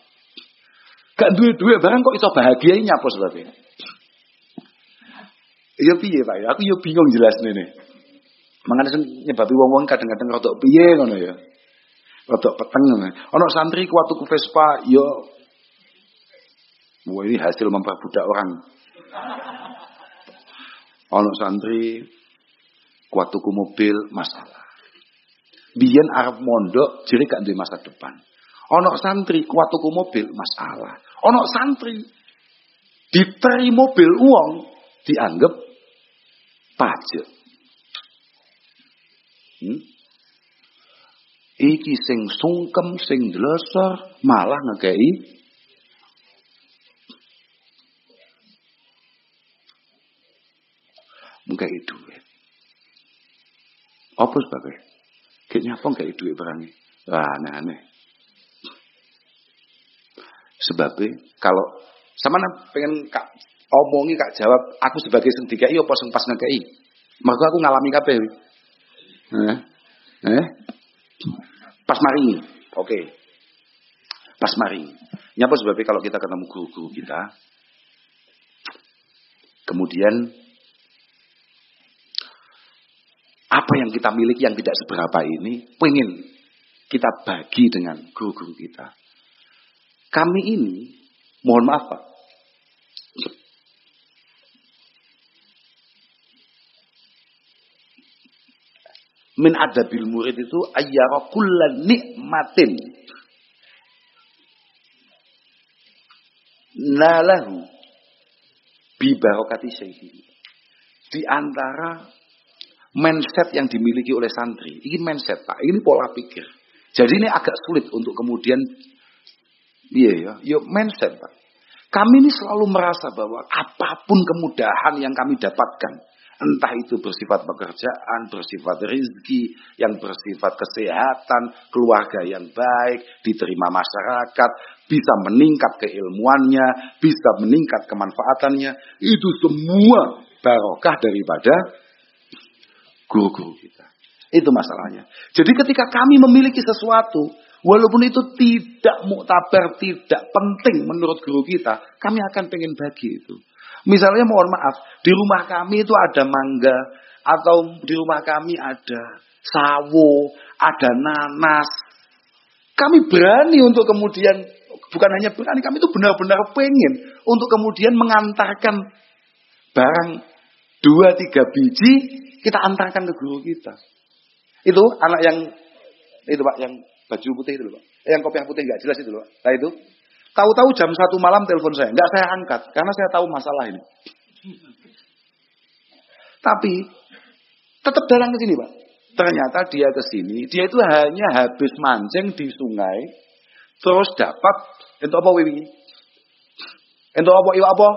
Gak duwe-duwe barang kok iso bahagia nyapo sebabnya? Ya piye, Pak? Aku yo bingung jelasne ne. Mangane nyebabi wong-wong kadang-kadang rodok piye ngono ya. Rodok peteng ngono. Ono santri kuat tuku Vespa yo. Wah, ini hasil memperbudak orang. Ono santri kuat tuku mobil, masalah. Biyen arep mondok, jadi gak duwe masa depan. Ono santri kuat tuku mobil, masalah. Ono santri diteri mobil uang dianggap pajak. Iki sing sungkem, sing dlosor, malah ngekei ngekei duit. Apa sebabnya? Kayaknya apa ngekei duit barangnya? Wah, aneh-aneh. Sebabnya kalau sama pengen kak omongi kak jawab, aku sebagai sing dikai apa sing pas ngekei? Maka aku ngalami kabeh. Pas maringi. Oke. Pas maringi. Nyapa sebabnya kalau kita ketemu guru-guru kita, kemudian apa yang kita miliki yang tidak seberapa ini, pengen kita bagi dengan guru-guru kita. Kami ini, mohon maaf Pak, min adabil murid itu ayyara kullan nikmatin nalahu bi barakati syaihi. Di antara mindset yang dimiliki oleh santri, ini mindset Pak, ini pola pikir. Jadi ini agak sulit untuk kemudian mindset Pak. Kami ini selalu merasa bahwa apapun kemudahan yang kami dapatkan, entah itu bersifat pekerjaan, bersifat rezeki, yang bersifat kesehatan, keluarga yang baik, diterima masyarakat, bisa meningkat keilmuannya, bisa meningkat kemanfaatannya, itu semua barokah daripada guru-guru kita. Itu masalahnya. Jadi ketika kami memiliki sesuatu, walaupun itu tidak muktabar, tidak penting menurut guru kita, kami akan pengen bagi itu. Misalnya mohon maaf, di rumah kami itu ada mangga, atau di rumah kami ada sawo, ada nanas. Kami berani untuk kemudian, bukan hanya berani, kami itu benar-benar pengen untuk kemudian mengantarkan barang 2-3 biji, kita antarkan ke guru kita. Itu anak yang, itu Pak, yang baju putih itu loh Pak. Yang kopiah putih nggak jelas itu loh Pak. Nah itu. Tahu-tahu jam 1 malam telepon saya. Nggak saya angkat. Karena saya tahu masalah ini. Tapi tetap datang ke sini Pak. Ternyata dia ke sini. Dia itu hanya habis mancing di sungai. Terus dapat. Itu apa wiwi? Itu apa iwa apa?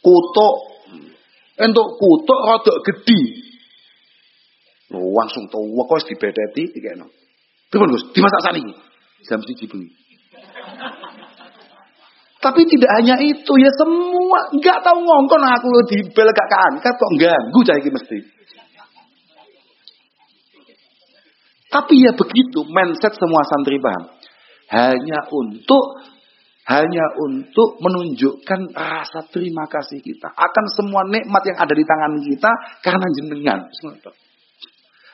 Kutuk. Itu kutuk rodok gede. Langsung tahu. Kok dibedeti. Pripun Gus? Dimasak sani. Jam 1 bengi. Tapi tidak hanya itu, ya semua nggak tahu ngongkon aku di bel gak keangkat kok ganggu cah iki mesti. Tapi ya begitu mindset semua santri paham. Hanya untuk menunjukkan rasa terima kasih kita akan semua nikmat yang ada di tangan kita karena jenengan.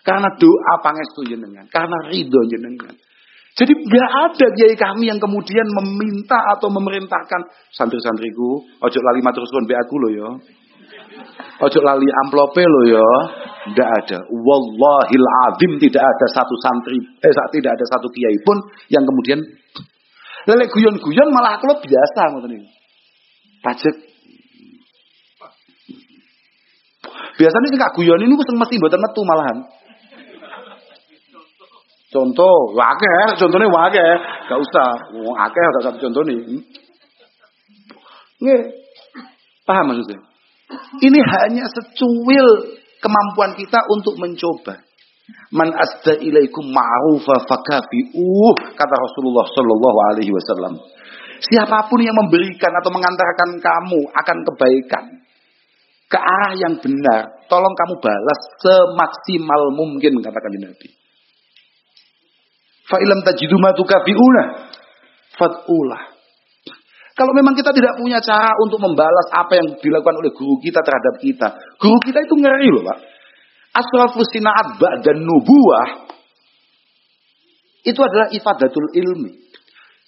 Karena doa pangestu jenengan, karena ridho jenengan. Jadi nggak ada kiai kami yang kemudian meminta atau memerintahkan santri-santriku, ojo lali matur suwun be aku lo ya. Ojo lali amplope lo ya. Nggak ada. Wallahil azim tidak ada satu tidak ada satu kiai pun yang kemudian lelek guyon-guyon malah aku lo biasa ngoten niku. Pajek. Biasanya sing gak guyon niku mesti mboten metu malahan. Contoh, wakeh, contohnya wakeh, gak usah, wakeh gak usah contoh nih. Nggih, paham maksudnya? Ini hanya secuil kemampuan kita untuk mencoba. Man asda ilaikum ma'rufa fakafi'uh, kata Rasulullah sallallahu alaihi wasallam. Siapapun yang memberikan atau mengantarkan kamu akan kebaikan ke arah yang benar, tolong kamu balas semaksimal mungkin, katakan Nabi. Fa ilam tajidu ma tukafi'una fad'ulah. Kalau memang kita tidak punya cara untuk membalas apa yang dilakukan oleh guru kita terhadap kita. Guru kita itu ngeri loh, Pak. Asrafus sinaat ba'dan nubuwah itu adalah ifadatul ilmi.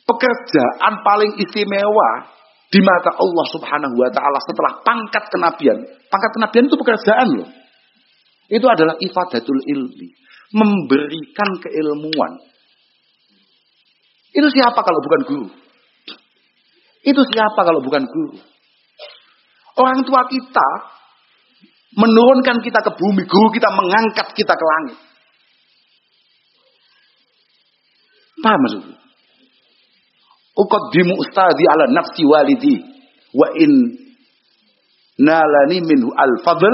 Pekerjaan paling istimewa di mata Allah Subhanahu wa taala setelah pangkat kenabian. Pangkat kenabian itu pekerjaan loh. Itu adalah ifadatul ilmi, memberikan keilmuan. Itu siapa kalau bukan guru? Itu siapa kalau bukan guru? Orang tua kita menurunkan kita ke bumi, guru kita mengangkat kita ke langit. Paham maksudnya? Uqaddimu ustadi ala nafsi walidi wa in nalani minhu al-fadl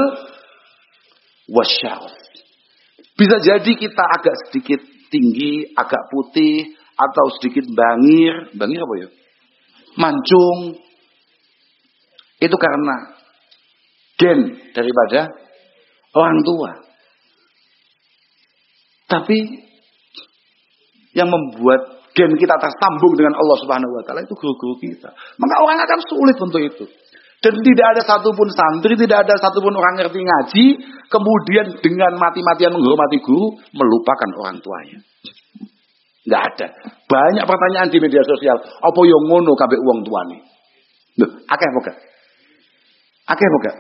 wasyaraf. Bisa jadi kita agak sedikit tinggi, agak putih, atau sedikit bangir apa ya? Mancung. Itu karena gen daripada orang tua. Tapi yang membuat gen kita tersambung dengan Allah Subhanahu wa taala itu guru-guru kita. Maka orang akan sulit untuk itu. Dan tidak ada satupun santri, tidak ada satupun orang ngerti ngaji, kemudian dengan mati-matian menghormati guru, melupakan orang tuanya. Nggak ada. Banyak pertanyaan di media sosial. Apa yang ngono kabeh wong tuane? Loh, akeh apa gak? Akeh apa gak?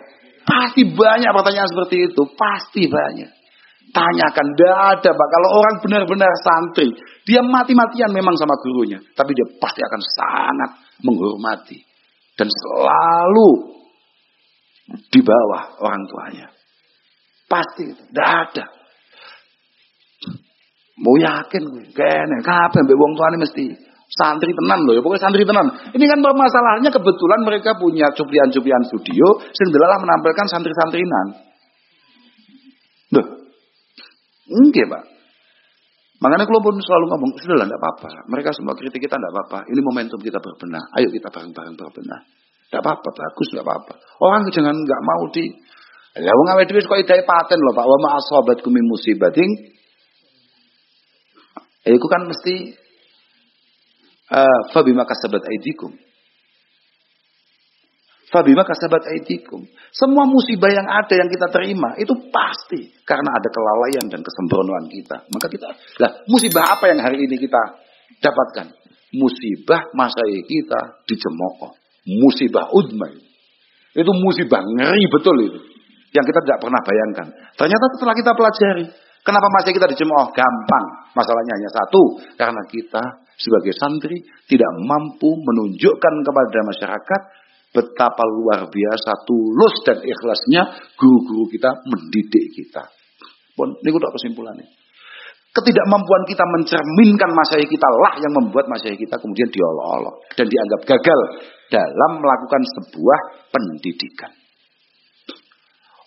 Pasti banyak pertanyaan seperti itu. Pasti banyak. Tanyakan. Nggak ada, Pak. Kalau orang benar-benar santri, dia mati-matian memang sama gurunya. Tapi dia pasti akan sangat menghormati. Dan selalu di bawah orang tuanya. Pasti. Nggak ada. Mau yakin gue, kene kabeh mbek wong tuane mesti santri tenan loh ya, pokoknya santri tenan. Ini kan masalahnya kebetulan mereka punya cuplian-cuplian video sing delalah menampilkan santri-santrinan. Loh. Nggih, Pak. Makanya kalau pun selalu ngomong, sudahlah enggak apa-apa. Mereka semua kritik kita enggak apa-apa. Ini momentum kita berbenah. Ayo kita bareng-bareng berbenah. Enggak apa-apa, bagus enggak apa-apa. Orang jangan enggak mau di ya wong awake dhewe kok idai paten loh, Pak. Wa ma asabatkum min musibatin. Itu kan mesti fabima kasabat aidikum. Fabima kasabat aidikum. Semua musibah yang ada yang kita terima itu pasti karena ada kelalaian dan kesembronoan kita. Maka kita, musibah apa yang hari ini kita dapatkan? Musibah masyayikh kita dicemooh. Musibah udma. Itu musibah ngeri betul itu. Yang kita tidak pernah bayangkan. Ternyata setelah kita pelajari, kenapa masih kita dicemooh? Gampang. Masalahnya hanya satu. Karena kita sebagai santri tidak mampu menunjukkan kepada masyarakat betapa luar biasa tulus dan ikhlasnya guru-guru kita mendidik kita. Pun ini udah kesimpulannya. Ketidakmampuan kita mencerminkan masyayikh kita lah yang membuat masyayikh kita kemudian diolok-olok dan dianggap gagal dalam melakukan sebuah pendidikan.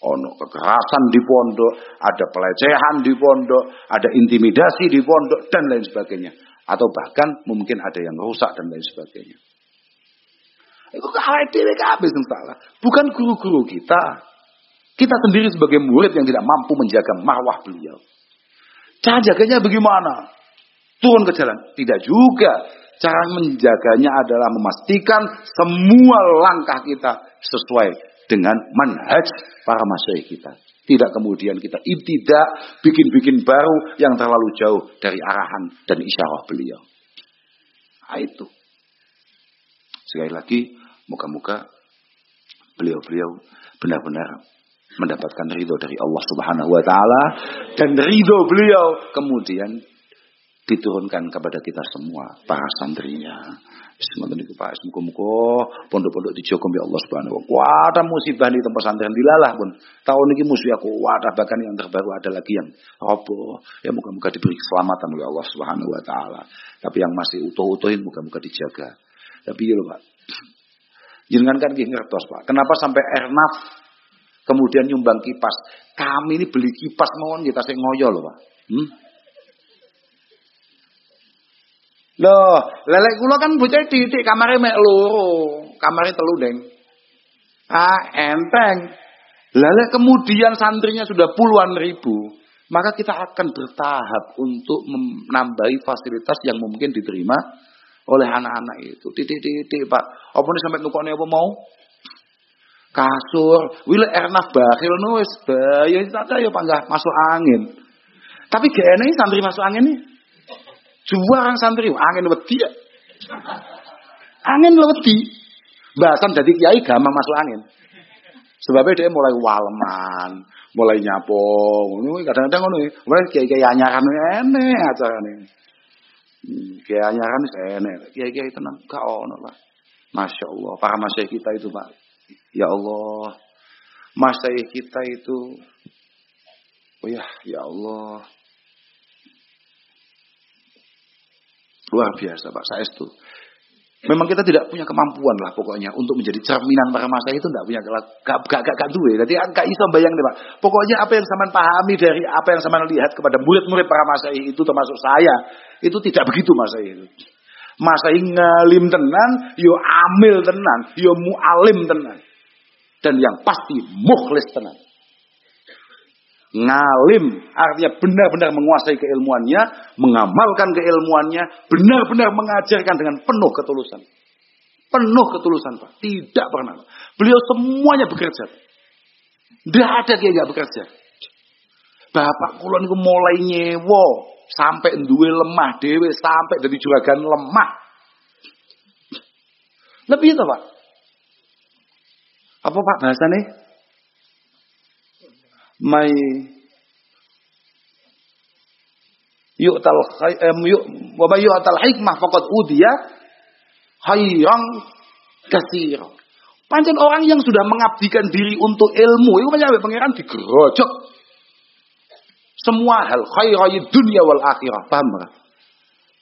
Ono kekerasan di pondok, ada pelecehan di pondok, ada intimidasi di pondok dan lain sebagainya. Atau bahkan mungkin ada yang rusak dan lain sebagainya. Itu awake dhewe kabeh sing salah, bukan guru-guru kita. Kita sendiri sebagai murid yang tidak mampu menjaga marwah beliau. Cara jaganya bagaimana? Turun ke jalan? Tidak juga. Cara menjaganya adalah memastikan semua langkah kita sesuai dengan manhaj para masyayikh kita. Tidak kemudian kita ibtidak, bikin-bikin baru yang terlalu jauh dari arahan dan isyarah beliau. Nah, itu. Sekali lagi, moga-moga beliau-beliau benar-benar mendapatkan ridho dari Allah Subhanahu wa taala, dan ridho beliau kemudian diturunkan kepada kita semua para santrinya. Bismillahirrahmanirrahim. Muga-muga pondok-pondok dijogo ya Allah Subhanahu wa taala. Ada musibah di tempat pesantren dilalah pun. Tahun ini musuh aku wadah, bahkan yang terbaru ada lagi yang roboh. Ya muga-muga diberi keselamatan oleh Allah Subhanahu wa taala. Tapi yang masih utuh-utuhin muga-muga dijaga. Tapi ya lho Pak. Jenengan kan ngertos Pak. Kenapa sampai Ernaf kemudian nyumbang kipas? Kami ini beli kipas mawon kita sing ngoyo lho Pak. Loh, lelek kula kan bocah titik kamare mek loro, kamare telu, Deng. Enteng. Lelek kemudian santrinya sudah puluhan ribu, maka kita akan bertahap untuk menambahi fasilitas yang mungkin diterima oleh anak-anak itu. Titik Pak. Apa nih sampai nukone apa mau? Kasur, wile Ernaf bakhil nulis, bahaya saja ya Pak enggak masuk angin. Tapi gak enak santri masuk angin nih. Juang santri, angin wedi ya. Angin wedi. Bahasan dari kiai gampang masuk angin. Sebabnya dia mulai waleman, mulai nyapo. Kadang-kadang ngono, mulai kiai-kiai anyaran enek acarane. Kiai anyaran enek, kiai-kiai tenan gak ono, Pak. Masya Allah, para masyayikh kita itu, Pak. Ya Allah, masyayikh kita itu, oh ya Allah. Luar biasa Pak, saya itu. Memang kita tidak punya kemampuan lah pokoknya untuk menjadi cerminan para masyayikh itu tidak punya, gak duwe. Jadi gak iso bayang deh Pak. Pokoknya apa yang sampean pahami dari apa yang sampean lihat kepada murid-murid para masyayikh itu termasuk saya, itu tidak begitu masyayikh itu. Masyayikh ngalim tenan, yo amil tenan, yo mualim tenan. Dan yang pasti mukhlis tenan. Ngalim artinya benar-benar menguasai keilmuannya, mengamalkan keilmuannya, benar-benar mengajarkan dengan penuh ketulusan. Penuh ketulusan Pak. Tidak pernah. Beliau semuanya bekerja. Tidak ada dia nggak bekerja. Bapak kula niku mulai nyewa sampai duwe lemah dhewe, sampai dari juragan lemah. Lebih itu Pak. Apa Pak bahasane? Mai yu'tal wa may yu'tal hikmah faqad udiya khairan katsira. Pancen orang yang sudah mengabdikan diri untuk ilmu itu menyampe pangeran digerojok. Semua hal khairai dunya wal akhirah, paham enggak?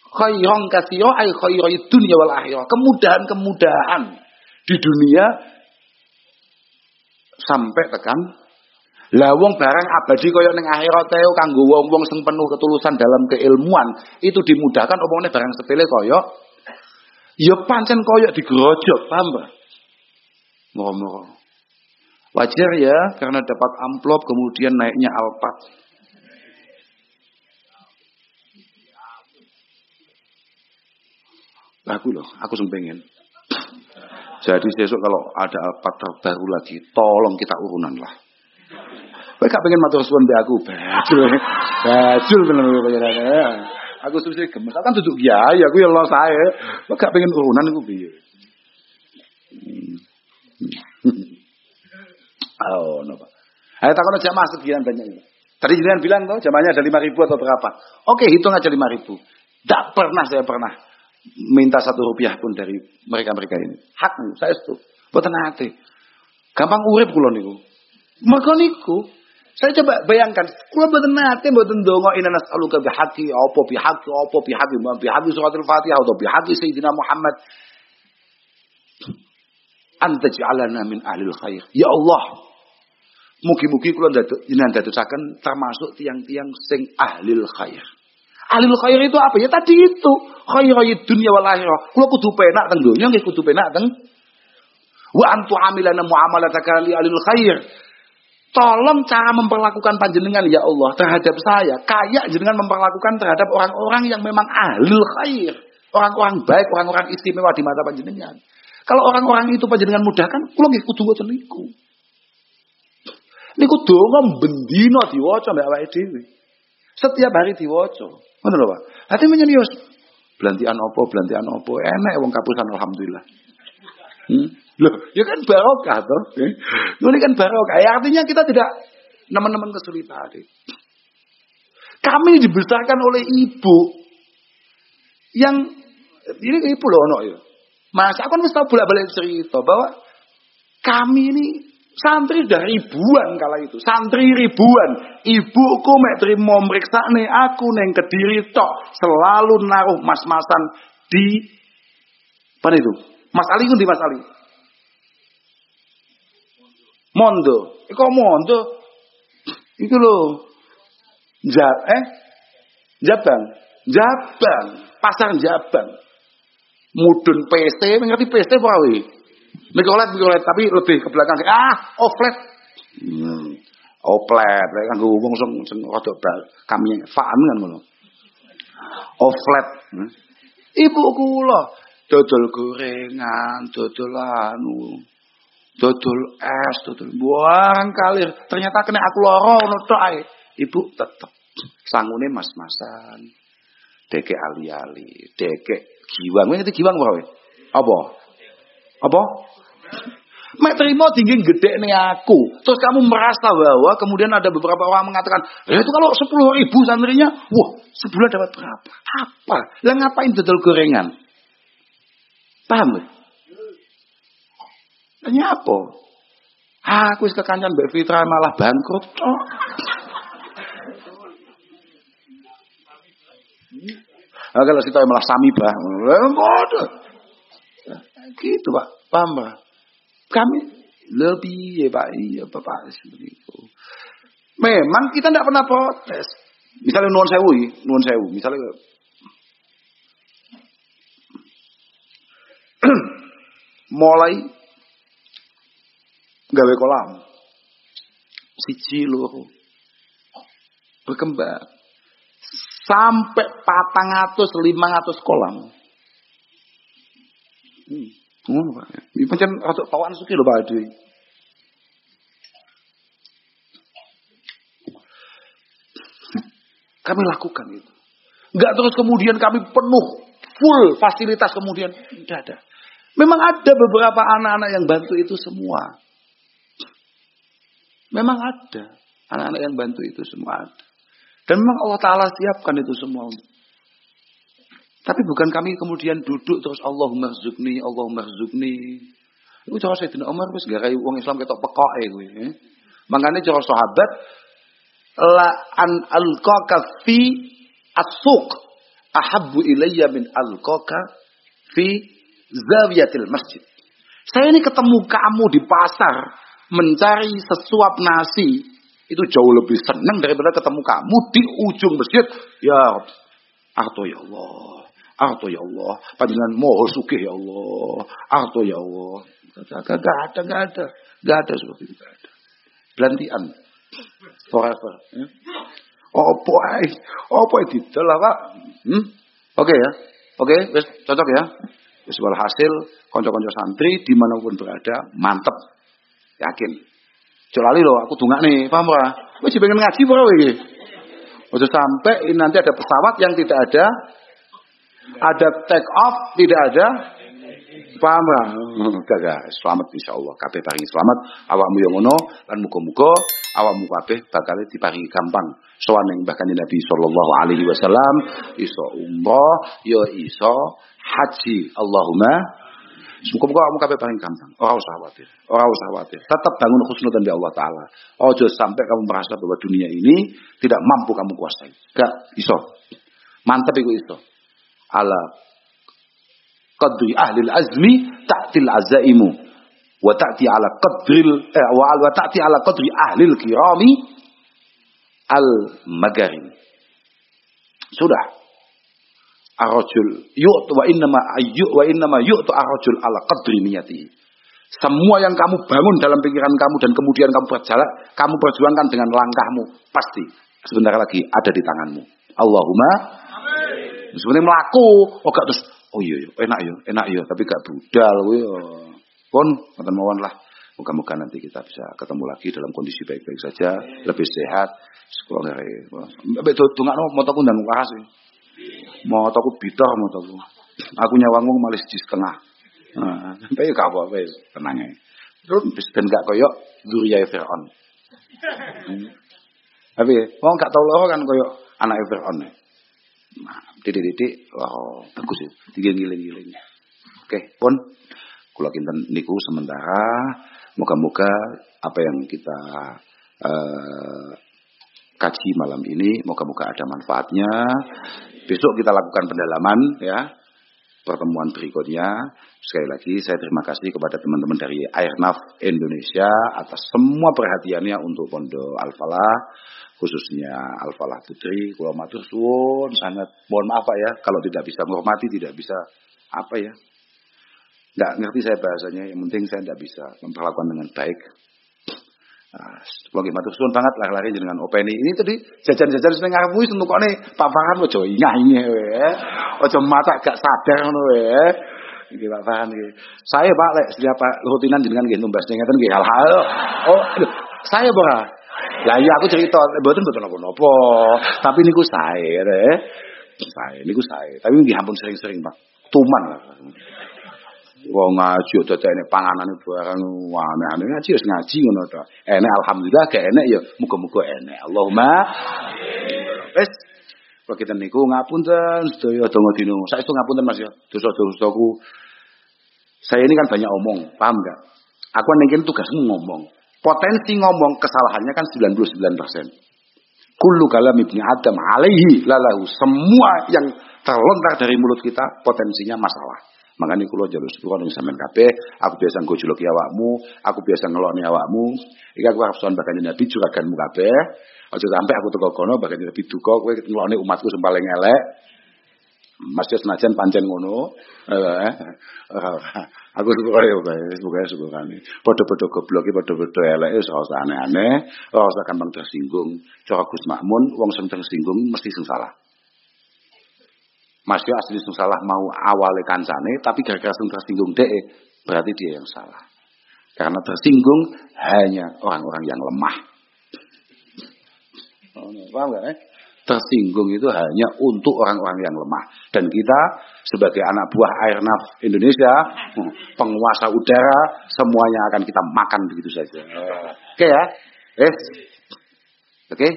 Khairan katsira ay khairai dunya wal akhirah. Kemudahan-kemudahan di dunia sampai tekan lah wong barang abadi kaya ning akhirat ae kanggo wong-wong sing penuh ketulusan dalam keilmuan itu dimudahkan omongane barang sepele kaya ya pancen kaya digerojok, paham Pak? Moro-moro. Wajar ya karena dapat amplop kemudian naiknya Alphard. Aku sing pengen. Jadi besok kalau ada Alphard terbaru lagi, tolong kita urunan lah. Kowe gak pengen matur suwun mbek aku, bajul bener panjenengan. Aku susah gemes, kan duduk kiai, aku ya Allah saya. Kowe gak pengen urunan iku piye? Oh, no Pak. Ayo takon jamaah sekian banyak. Tadi jenengan bilang toh jamaahnya ada 5.000 atau berapa? Oke, hitung aja 5.000. Tak pernah saya minta 1 rupiah pun dari mereka-mereka ini. Hak saya itu. Mboten nate. Gampang urip kula niku. Mergo niku saya coba bayangkan, kula mboten nate mboten ndonga inna nas'aluka bihaqi bihaqi suratul Fatihah atau bihaqi Sayyidina Muhammad anta ja'alana min ahlil khair. Ya Allah, mugi-mugi kula jenengan dadosaken termasuk tiang-tiang sing ahlil khair. Ahlil khair itu apa? Ya tadi itu, khairai dunya wal akhirah. Kula kudu penak teng donya nggih kudu penak teng wa antu amilana muamalataka li ahlil khair. tolong cara memperlakukan panjenengan ya Allah terhadap saya kayak jenengan memperlakukan terhadap orang-orang yang memang ahlul khair, orang-orang baik, orang-orang istimewa di mata panjenengan. Kalau orang-orang itu panjenengan mudahkan, kula nggih kudu ngoten niku. Niku donga bendina diwaca mbek awake dhewe. Setiap hari diwaca. Ngono lho, Pak. Hati menyen yo belantian apa enek wong kapusan alhamdulillah. Loh, ya kan barokah toh. Ini kan barokah. Ya, artinya kita tidak nemen-nemen kesulitan. Kami dibesarkan oleh ibu yang ini ibu loh ono ya. Mas, aku kan mesti tahu bolak-balik cerita bahwa kami ini santri udah ribuan kala itu. Santri ribuan. Ibuku mek trimo mriksane aku neng Kediri tok selalu naruh mas-masan di apa itu? Mas Ali ku di Mas Ali. Mondo. Iku mondo. Iku lho. Jabang. Pasar Jabang. Mudun PC, ngerti PC apa wae? Mikolet tapi lebih ke belakang. Oplet. Oplet, lek kanggo wong sing rada kami faham kan ngono. Oplet. Ibu kula dodol gorengan, dodol es, dodol buang kalir. Ternyata kena aku lara ngono tok ae. Ibu tetep sangune mas-masan. Deke ali-ali, deke giwang. Ngerti giwang apa? Apa? Mek terima tinggi gedekne aku. Terus kamu merasa bahwa kemudian ada beberapa orang mengatakan, itu kalau 10.000 santrinya, wah, sebulan dapat berapa? Apa? Lah ngapain dodol gorengan? Paham gak? Tanya apa? Aku wis kekancan Mbak Fitra malah bangkrut tok. Kalau kita malah samibah. Gitu Pak. Paham Pak? Kami lebih ya Pak. Iya Bapak seperti itu. Memang kita tidak pernah protes. Misalnya nuwun sewu. Misalnya mulai gawe kolam. Siji loro. Berkembang. Sampai 400-500 kolam. Ngono Pak. Iki pancen rada pawaan suki lho Pak Adi. Kami lakukan itu. Enggak terus kemudian kami penuh full fasilitas kemudian tidak ada. Memang ada beberapa anak-anak yang bantu itu semua. Memang ada anak-anak yang bantu itu semua ada. Dan memang Allah Ta'ala siapkan itu semua. Tapi bukan kami kemudian duduk terus Allahumma rzuqni. Itu cara Sayyidina Umar wis garai wong Islam ketok pekoke kuwi. Mangkane cara sahabat la an alqaka fi as-suq ahabbu ilayya min alqaka fi zawiyatil masjid. Saya ini ketemu kamu di pasar mencari sesuap nasi itu jauh lebih senang daripada ketemu kamu di ujung masjid. Ya Arto ya Allah. Panjenengan moho sugih ya Allah. Arto ya Allah. Gak ada seperti itu. Gak ada. Belantian. Forever. Apa didol lah Pak? Oke ya. Oke, wis cocok ya. Wis walhasil kanca-kanca santri dimanapun berada mantep. Yakin. Jolali loh, aku dungak nih, paham ora? Wis pengen ngaji ora kowe iki? Ojo sampai nanti ada pesawat yang tidak ada take off, tidak ada paham ora? Gak, selamat insyaallah. Kabeh paringi selamat, awakmu yo ngono lan muga-muga awakmu kabeh bakal diparingi gampang sowan ning Mbah Kanjeng Nabi sallallahu alaihi wasallam, iso umrah, yo iso haji. Allahumma semoga kamu kabeh paling gampang. Ora usah khawatir. Tetap bangun husnudzan di Allah Taala. Ojo sampai kamu merasa bahwa dunia ini tidak mampu kamu kuasai. Gak iso. Mantap iku iso. Ala qadri ahli azmi ta'til azaimu wa ta'ti ala qadri ahli kirami al magarim. Sudah. Ar-rajul yu'tu wa innama yu'tu ar-rajul ala qadri niyati. Semua yang kamu bangun dalam pikiran kamu dan kemudian kamu perjuangkan dengan langkahmu, pasti sebentar lagi ada di tanganmu. Allahumma amin. Sebenarnya melaku, gak terus, iya, enak ya, tapi gak budal, pun, kata mawon lah. Moga-moga nanti kita bisa ketemu lagi dalam kondisi baik-baik saja, lebih sehat. Sekolah ngare, mbak dongakno motoku dan waras sih, motoku bidah motoku. Aku nyawangmu malah 1,5. Tapi gak apa-apa, tenang aja. Terus ben gak koyok Zuriyah Fir'aun. Tapi wong gak tau lho kan koyok anak Fir'aun. Nah, titik-titik bagus ya. Tiga ngiling-ngiling. Oke, pun kula kinten niku sementara moga-moga apa yang kita kaji malam ini moga-moga ada manfaatnya. Besok kita lakukan pendalaman ya. Pertemuan berikutnya. Sekali lagi saya terima kasih kepada teman-teman dari Airnav Indonesia atas semua perhatiannya untuk Pondok Al-Falah, khususnya Al-Falah Putri. Kula matur suwun sangat mohon maaf Pak ya kalau tidak bisa menghormati, tidak bisa apa ya. Enggak ngerti saya bahasanya, yang penting saya tidak bisa memperlakukan dengan baik. Lagi matur suwun banget lari-lari dengan openi. Ini tadi jajan-jajan sing ngarepmu wis entukane Pak Farhan aja ingah-ingah wae. Aja mata gak sadar ngono wae. Iki Pak Farhan iki. Saya Pak lek setiap rutinan jenengan nggih numbas ngeten nggih hal-hal. Oh, saya ora. Lah iya aku cerita mboten napa-napa. Tapi niku saya niku saya. Tapi nggih ampun sering-sering Pak. Tuman lah. Wong ngaji udah enek panganane barang aneh-aneh ngaji wis ngaji ngono to. Enek alhamdulillah gak enek ya muga-muga enek. Allahumma amin. Wis kok kita niku ngapunten sedaya donga dina. Saestu ngapunten Mas ya. Dosa-dosaku. Saya ini kan banyak omong, paham enggak? Aku ning tugasmu ngomong. Potensi ngomong kesalahannya kan 99%. Kullu kalam ibni Adam alaihi lalahu. Semua yang terlontar dari mulut kita potensinya masalah. Makanya kula njaluk sepura ning sampean kabeh, aku biasa nggo juluki awakmu, aku biasa ngeloni awakmu. Iki aku arep sowan bakane Nabi juraganmu kabeh. Aja sampe aku teko kono bakane Nabi duka kowe ngeloni umatku sing paling elek. Masih senajan pancen ngono. Aku syukur ya bae, semoga syukurane. Padha-padha gobloke, padha-padha eleke ora usah aneh-aneh, ora usah gampang tersinggung. Cara Gus Makmun wong sing tersinggung mesti sing salah. Mas yo asli sing salah mau awale kancane, tapi gara-gara sing tersinggung dhek, berarti dia yang salah. Karena tersinggung hanya orang-orang yang lemah. Paham enggak? Tersinggung itu hanya untuk orang-orang yang lemah. Dan kita sebagai anak buah Airnav Indonesia, penguasa udara, semuanya akan kita makan begitu saja. Oke ya? Oke?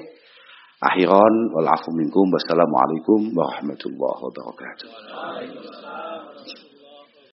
Akhiran wal afu minkum wassalamualaikum warahmatullahi wabarakatuh.